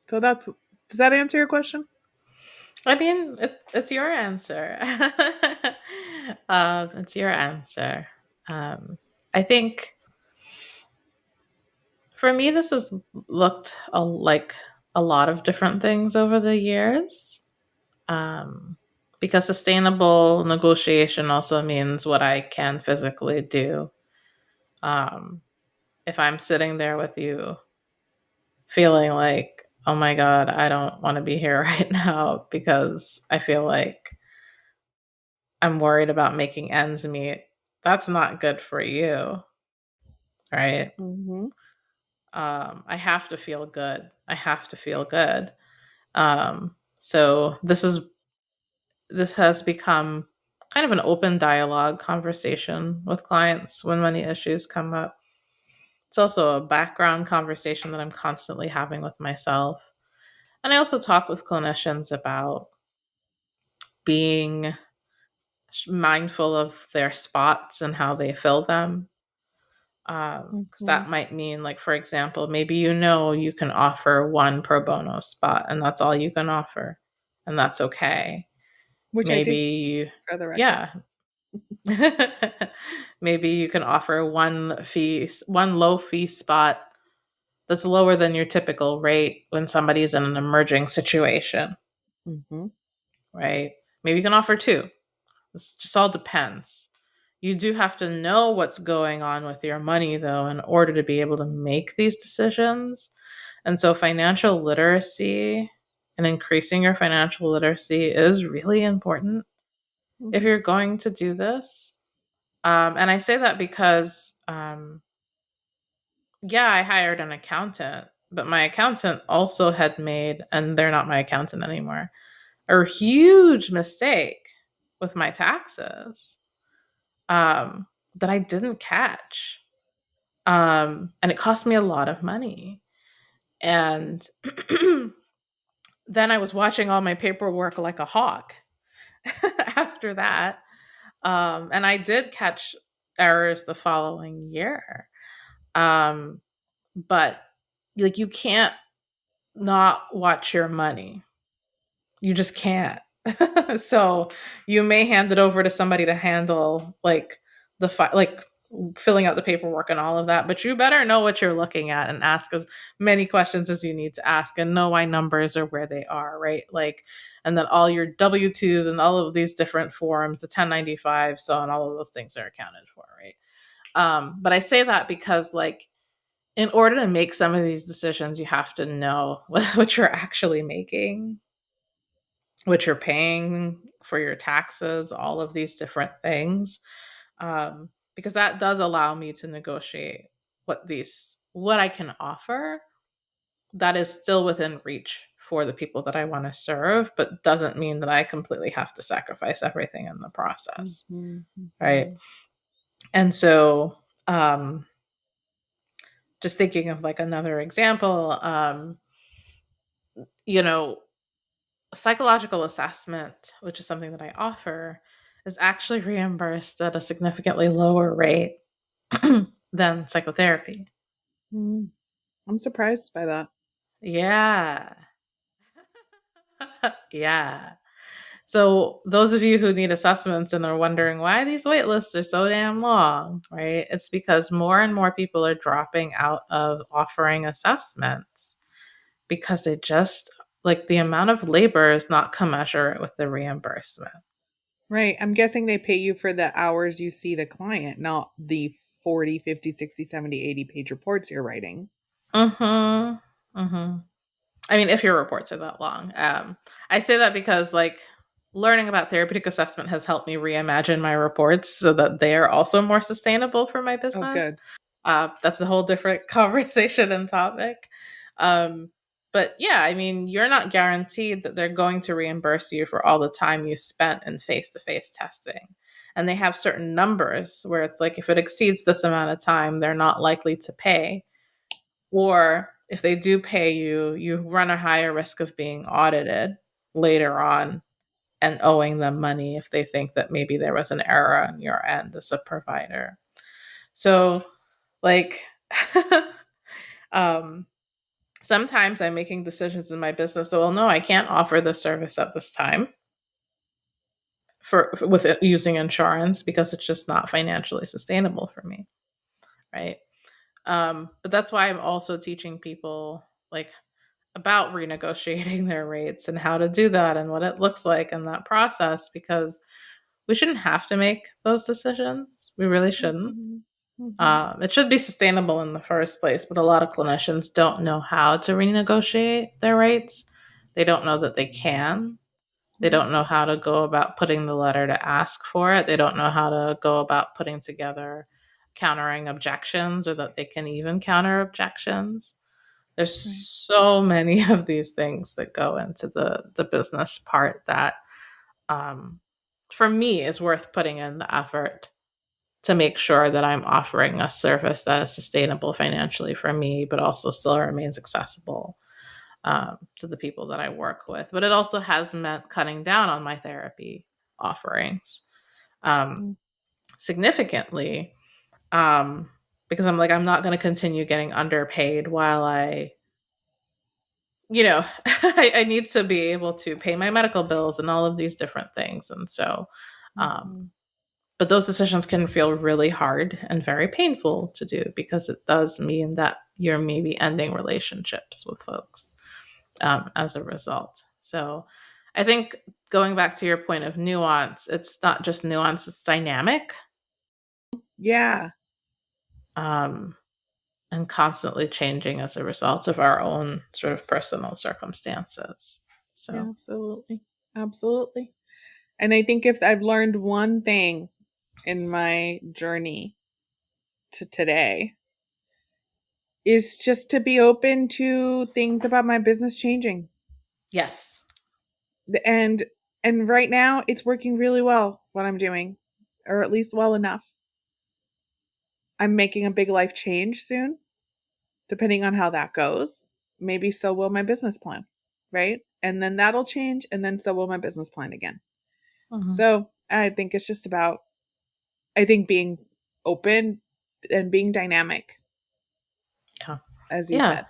So does that answer your question? I mean, it's your answer. It's your answer. I think for me, this has looked like a lot of different things over the years. Um, because sustainable negotiation also means what I can physically do. Um, if I'm sitting there with you feeling like, oh my God, I don't want to be here right now because I feel like I'm worried about making ends meet, that's not good for you, right? Mm-hmm. I have to feel good. I have to feel good. So this has become kind of an open dialogue conversation with clients when money issues come up. It's also a background conversation that I'm constantly having with myself. And I also talk with clinicians about being mindful of their spots and how they fill them. Because Mhm. that might mean, like, for example, maybe you can offer one pro bono spot and that's all you can offer, and that's okay. Which I Maybe do, for the record. yeah. Maybe you can offer one low fee spot that's lower than your typical rate when somebody's in an emerging situation, Mhm. right? Maybe you can offer two. This just all depends. You do have to know what's going on with your money, though, in order to be able to make these decisions. And so, financial literacy and increasing your financial literacy is really important if Mhm. you're going to do this. And I say that because, yeah, I hired an accountant, but my accountant also had made, and they're not my accountant anymore, a huge mistake with my taxes, that I didn't catch. And it cost me a lot of money. And then I was watching all my paperwork like a hawk after that. And I did catch errors the following year. Um, but like, you can't not watch your money. You just can't. So you may hand it over to somebody to handle like like filling out the paperwork and all of that, but you better know what you're looking at and ask as many questions as you need to ask and know why numbers are where they are, right? Like, and then all your W-2s and all of these different forms, the 1095, so and all of those things are accounted for, right? But I say that because, like, in order to make some of these decisions, you have to know what you're actually making, what you're paying for your taxes, all of these different things, because that does allow me to negotiate what I can offer that is still within reach for the people that I want to serve, but doesn't mean that I completely have to sacrifice everything in the process, Mhm. right? Mhm. And so, um, just thinking of like another example, you know, psychological assessment, which is something that I offer, is actually reimbursed at a significantly lower rate than psychotherapy. Mhm. I'm surprised by that. Yeah. Yeah. So, those of you who need assessments and are wondering why these wait lists are so damn long, right? It's because more and more people are dropping out of offering assessments because they just, like, the amount of labor is not commensurate with the reimbursement. Right. I'm guessing they pay you for the hours you see the client, not the 40, 50, 60, 70, 80 page reports you're writing. Mhm. Mhm. I mean, if your reports are that long. I say that because, like, learning about therapeutic assessment has helped me reimagine my reports so that they are also more sustainable for my Oh, business. good. That's a whole different conversation and topic. Um, but yeah, I mean, you're not guaranteed that they're going to reimburse you for all the time you spent in face to face testing. And they have certain numbers where it's like, if it exceeds this amount of time, they're not likely to pay. Or if they do pay you, you run a higher risk of being audited later on and owing them money if they think that maybe there was an error on your end as a provider. So, like, um, sometimes I'm making decisions in my business that, well, no, I can't offer the service at this time with it using insurance because it's just not financially sustainable for me, right? But that's why I'm also teaching people, like, about renegotiating their rates and how to do that and what it looks like in that process, because we shouldn't have to make those decisions. We really shouldn't. Mhm. Mhm. It should be sustainable in the first place, but a lot of clinicians don't know how to renegotiate their rates. They don't know that they can. They Mhm. don't know how to go about putting the letter to ask for it. They don't know how to go about putting together countering objections, or that they can even counter objections. There's Right. so many of these things that go into the business part that, um, for me, is worth putting in the effort to make sure that I'm offering a service that is sustainable financially for me, but also still remains accessible to the people that I work with. But it also has meant cutting down on my therapy offerings um, Mm. significantly, um, because I'm like, I'm not going to continue getting underpaid while I need to be able to pay my medical bills and all of these different things. And so, um, Mhm. but those decisions can feel really hard and very painful to do because it does mean that you're maybe ending relationships with folks as a result. So I think going back to your point of nuance, it's not just nuance, it's dynamic, Yeah. um, and constantly changing as a result of our own sort of personal circumstances. Yeah, So, absolutely. Absolutely. And I think if I've learned one thing in my journey to today is just to be open to things about my business changing. yes. And and right now it's working really well what I'm doing, or at least well enough. I'm making a big life change soon, depending on how that goes. Maybe so will my business plan, right? And then that'll change and then so will my business plan again. Mhm. So, I think it's just about I think being open and being dynamic, Yeah. as you Yeah. said,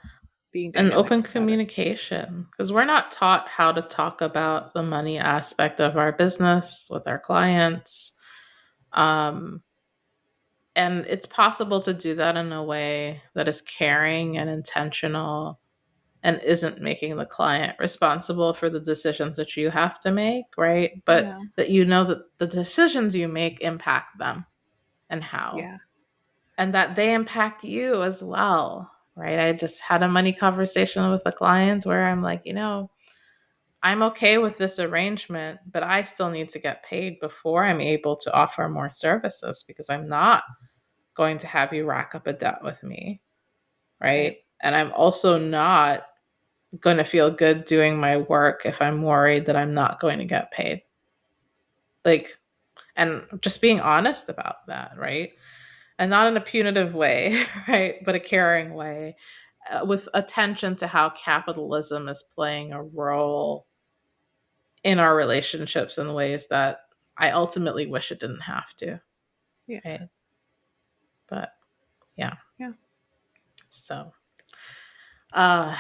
being And dynamic open about it. communication because we're not taught how to talk about the money aspect of our business with our clients. Um, and it's possible to do that in a way that is caring and intentional and isn't making the client responsible for the decisions that you have to make, right? But Yeah. that you know that the decisions you make impact them and how, Yeah. and that they impact you as well, right? I just had a money conversation with a client where I'm like, I'm okay with this arrangement, but I still need to get paid before I'm able to offer more services because I'm not going to have you rack up a debt with me, right? Right. And I'm also not going to feel good doing my work if I'm worried that I'm not going to get paid. Like, and just being honest about that, right? And not in a punitive way, right? But a caring way, with attention to how capitalism is playing a role in our relationships in ways that I ultimately wish it didn't have to, Yeah. right? But yeah, Yeah. so uh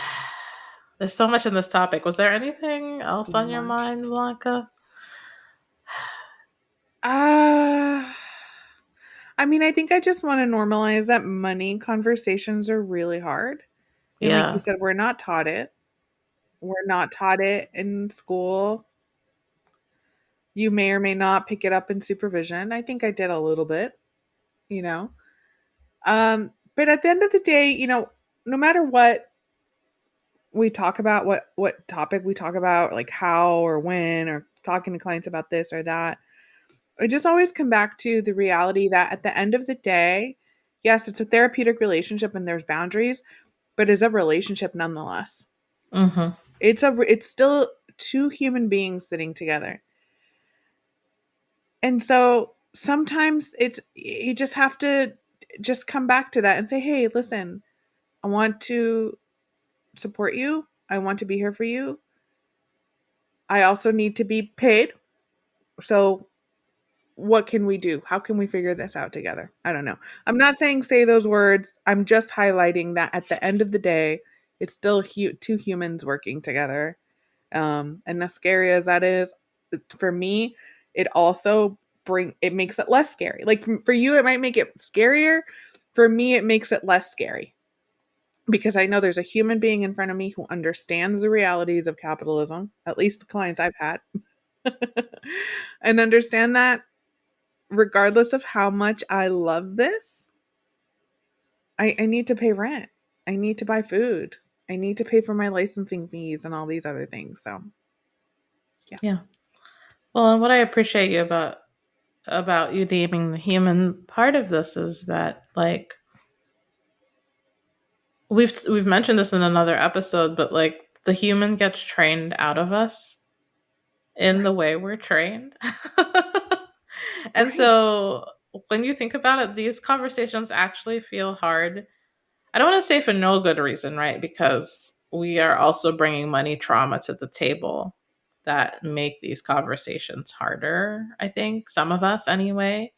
there's so much in this topic. Was there anything So else on your much. mind, Blanca? Uh I mean, I think I just want to normalize that money conversations are really hard. And like you Yeah. said, we're not taught it. We're not taught it in school. You may or may not pick it up in supervision. I think I did a little bit, you know. But at the end of the day, no matter what we talk about, what topic we talk about, like how or when or talking to clients about this or that, I just always come back to the reality that at the end of the day, yes, it's a therapeutic relationship and there's boundaries, but it's a relationship nonetheless. Mm-hmm. It's still two human beings sitting together. And so sometimes it's you just have to just come back to that and say, "Hey, listen, I want to support you. I want to be here for you. I also need to be paid. So what can we do? How can we figure this out together?" I don't know. I'm not saying say those words. I'm just highlighting that at the end of the day, it's still two humans working together. And as scary as that is, for me, it also it makes it less scary. Like for you, it might make it scarier. For me, it makes it less scary because I know there's a human being in front of me who understands the realities of capitalism, at least the clients I've had, and understand that regardless of how much I love this, I need to pay rent. I need to buy food. I need to pay for my licensing fees and all these other things. So, yeah. Yeah. Well, and what I appreciate you about you naming the human part of this is that, like, we've mentioned this in another episode, but like the human gets trained out of us in the Right. way we're trained. And Right. so when you think about it, these conversations actually feel hard. I don't want to say for no good reason, right? Because we are also bringing money trauma to the table that make these conversations harder, I think, some of us anyway.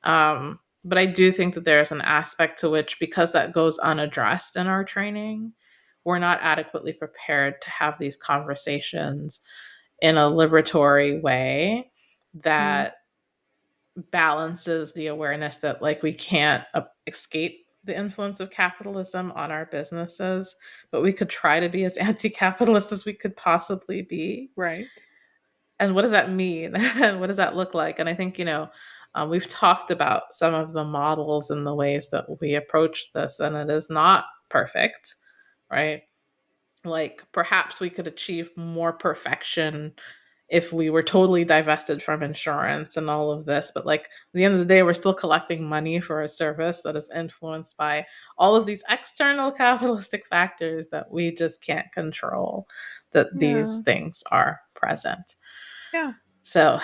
But I do think that there's an aspect to which, because that goes unaddressed in our training, we're not adequately prepared to have these conversations in a liberatory way Mm, that balances the awareness that like we can't escape the influence of capitalism on our businesses, but we could try to be as anti-capitalist as we could possibly be. right. And what does that mean? And what does that look like? And I think, we've talked about some of the models and the ways that we approach this, and it is not perfect, right? Like perhaps we could achieve more perfection if we were totally divested from insurance and all of this, but like at the end of the day we're still collecting money for a service that is influenced by all of these external capitalistic factors that we just can't control, that these Yeah. things are present. Yeah. So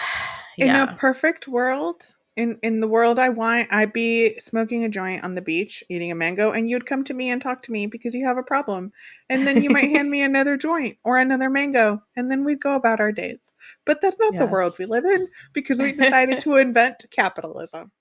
In a yeah. perfect world, in the world I want, I'd be smoking a joint on the beach, eating a mango, and you'd come to me and talk to me because you have a problem. And then you might hand me another joint or another mango, and then we'd go about our days. But that's not the world we Yes. live in because we decided to invent capitalism.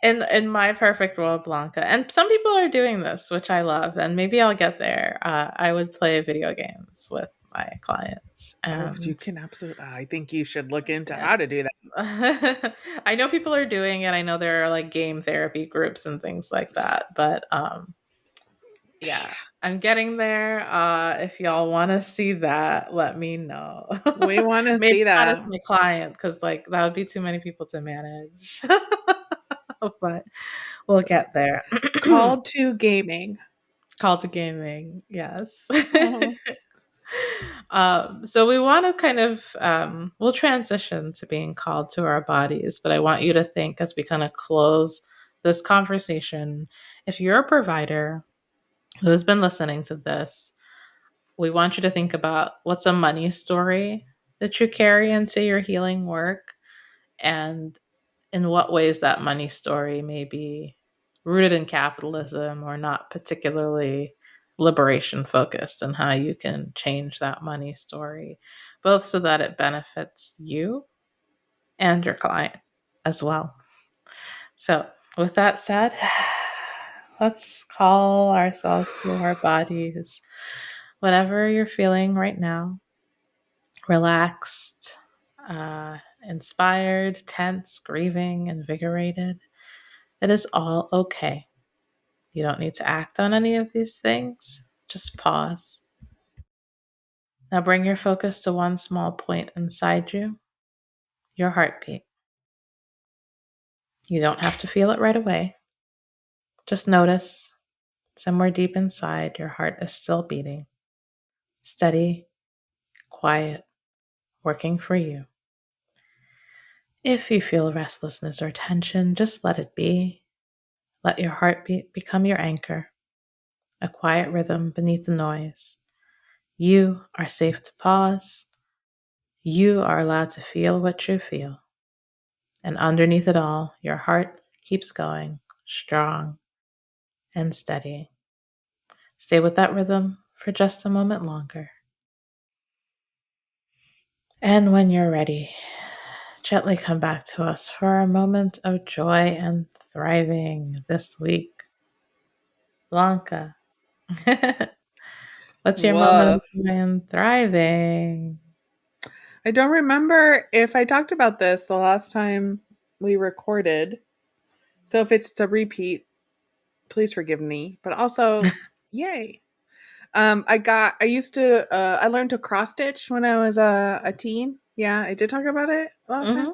In my perfect world, Blanca, and some people are doing this, which I love, and maybe I'll get there. I would play video games with my clients, Oh, you and can absolutely. I think you should look into yeah. how to do that. I know people are doing it. I know there are like game therapy groups and things like that, but yeah, I'm getting there. If y'all want to see that, let me know. We want to Maybe see not as that. my client, because like that would be too many people to manage. But we'll get there. Called to gaming. Call to gaming, yes. Mhm. So we want to kind of we'll transition to being called to our bodies, but I want you to think as we kind of close this conversation. If you're a provider who's been listening to this, we want you to think about what's a money story that you carry into your healing work, and in what ways that money story may be rooted in capitalism or not particularly liberation focused, and how you can change that money story, both so that it benefits you and your client as well. So, with that said, let's call ourselves to our bodies. Whatever you're feeling right now, relaxed, inspired, tense, grieving, invigorated, it is all okay. You don't need to act on any of these things. Just pause. Now bring your focus to one small point inside you, your heartbeat. You don't have to feel it right away. Just notice somewhere deep inside your heart is still beating, steady, quiet, working for you. If you feel restlessness or tension, just let it be. Let your heartbeat become your anchor, a quiet rhythm beneath the noise. You are safe to pause. You are allowed to feel what you feel. And underneath it all, your heart keeps going, strong and steady. Stay with that rhythm for just a moment longer. And when you're ready, gently come back to us for a moment of joy and thriving this week. Blanca, what's your moment Woof. of joy and thriving? I don't remember if I talked about this the last time we recorded. So if it's a repeat, please forgive me. But also, yay. I learned to cross stitch when I was a teen. Yeah, I did talk about it last time. Hmm.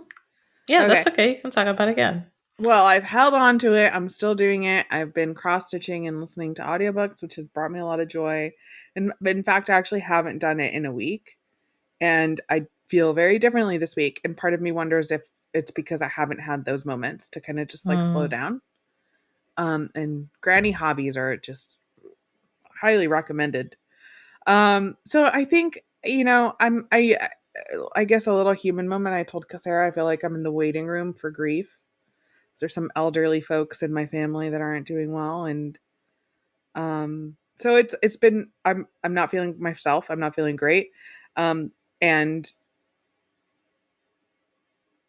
Yeah, Okay. that's okay. You can talk about it again. Well, I've held on to it. I'm still doing it. I've been cross stitching and listening to audiobooks, which has brought me a lot of joy. And in fact, I actually haven't done it in a week. And I feel very differently this week. And part of me wonders if it's because I haven't had those moments to kind of just like slow Mm. down. And granny hobbies are just highly recommended. So I think, I guess a little human moment. I told Sarah I feel like I'm in the waiting room for grief. There's some elderly folks in my family that aren't doing well, and so it's been I'm not feeling myself. I'm not feeling great, and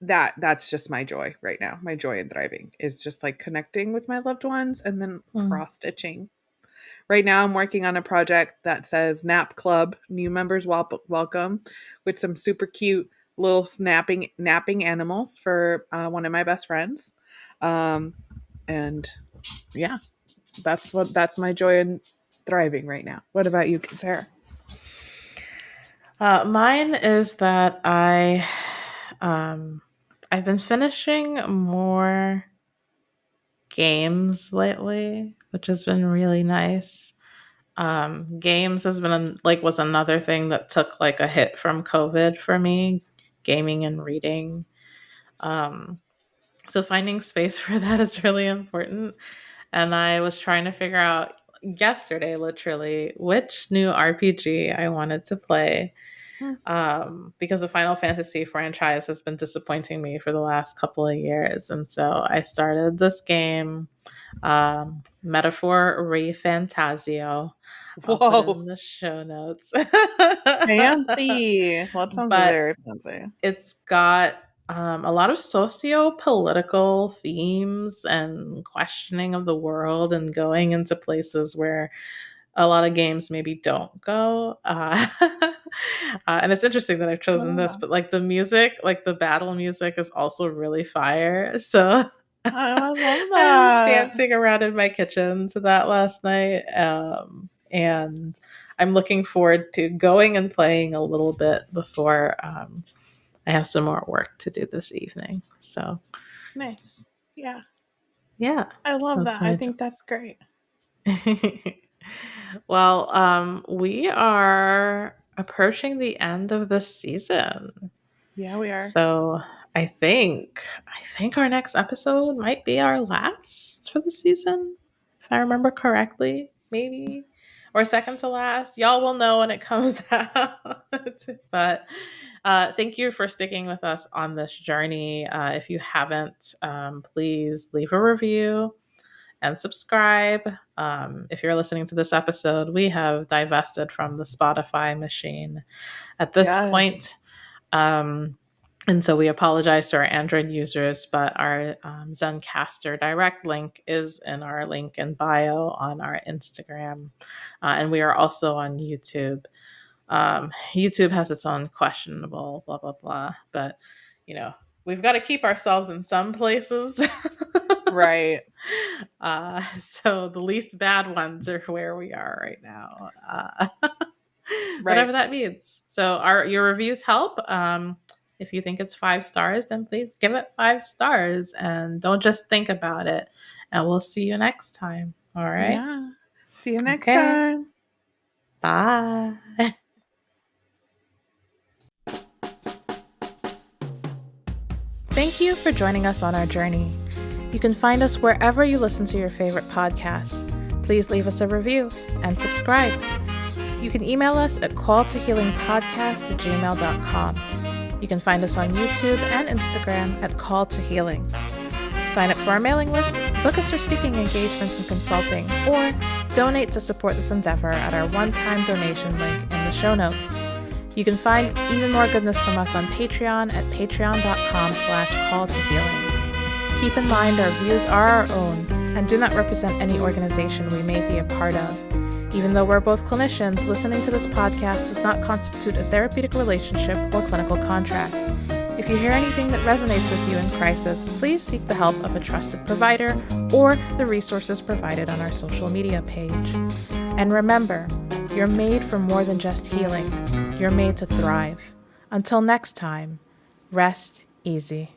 that's just my joy right now. My joy in thriving is just like connecting with my loved ones and then Mm. cross stitching. Right now, I'm working on a project that says Nap Club, new members welcome, with some super cute little napping animals for one of my best friends. Um, and yeah, that's my joy in thriving right now. What about you, Sarah? Mine is that I've been finishing more games lately, which has been really nice. Games has been was another thing that took like a hit from COVID for me, gaming and reading. Um, so finding space for that is really important. And I was trying to figure out yesterday, literally, which new RPG I wanted to play. Hmm. Because the Final Fantasy franchise has been disappointing me for the last couple of years. And so I started this game, Metaphor Re Fantasio. I'll put it in Whoa, the show notes. fancy. Well, that sounds But very fancy. it's got a lot of socio-political themes and questioning of the world and going into places where a lot of games maybe don't go. And it's interesting that I've chosen this, Oh, but like the music, like the battle music is also really fire. So I love I was that. dancing around in my kitchen to that last night. And I'm looking forward to going and playing a little bit before I have some more work to do this evening. So, Nice. Yeah, yeah, I love that's that. I my think that's great. well, we are approaching the end of the season. Yeah, we are. So I think our next episode might be our last for the season, if I remember correctly, maybe. Or second to last. Y'all will know when it comes out. But thank you for sticking with us on this journey. If you haven't, please leave a review and subscribe. If you're listening to this episode, we have divested from the Spotify machine at this Yes. point. And so we apologize to our Android users, but our Zencaster direct link is in our link in bio on our Instagram. And we are also on YouTube. YouTube has its own questionable blah, blah, blah. But, we've got to keep ourselves in some places. Right. So the least bad ones are where we are right now. Right. Whatever that means. So your reviews help. If you think it's 5 stars, then please give it 5 stars and don't just think about it. And we'll see you next time. All right. Yeah. See you next Okay. time. Bye. Thank you for joining us on our journey. You can find us wherever you listen to your favorite podcasts. Please leave us a review and subscribe. You can email us at calltohealingpodcast@gmail.com. You can find us on YouTube and Instagram at Call to Healing. Sign up for our mailing list, book us for speaking engagements and consulting, or donate to support this endeavor at our one-time donation link in the show notes. You can find even more goodness from us on Patreon at patreon.com/calltohealing. Keep in mind our views are our own and do not represent any organization we may be a part of. Even though we're both clinicians, listening to this podcast does not constitute a therapeutic relationship or clinical contract. If you hear anything that resonates with you in crisis, please seek the help of a trusted provider or the resources provided on our social media page. And remember, you're made for more than just healing. You're made to thrive. Until next time, rest easy.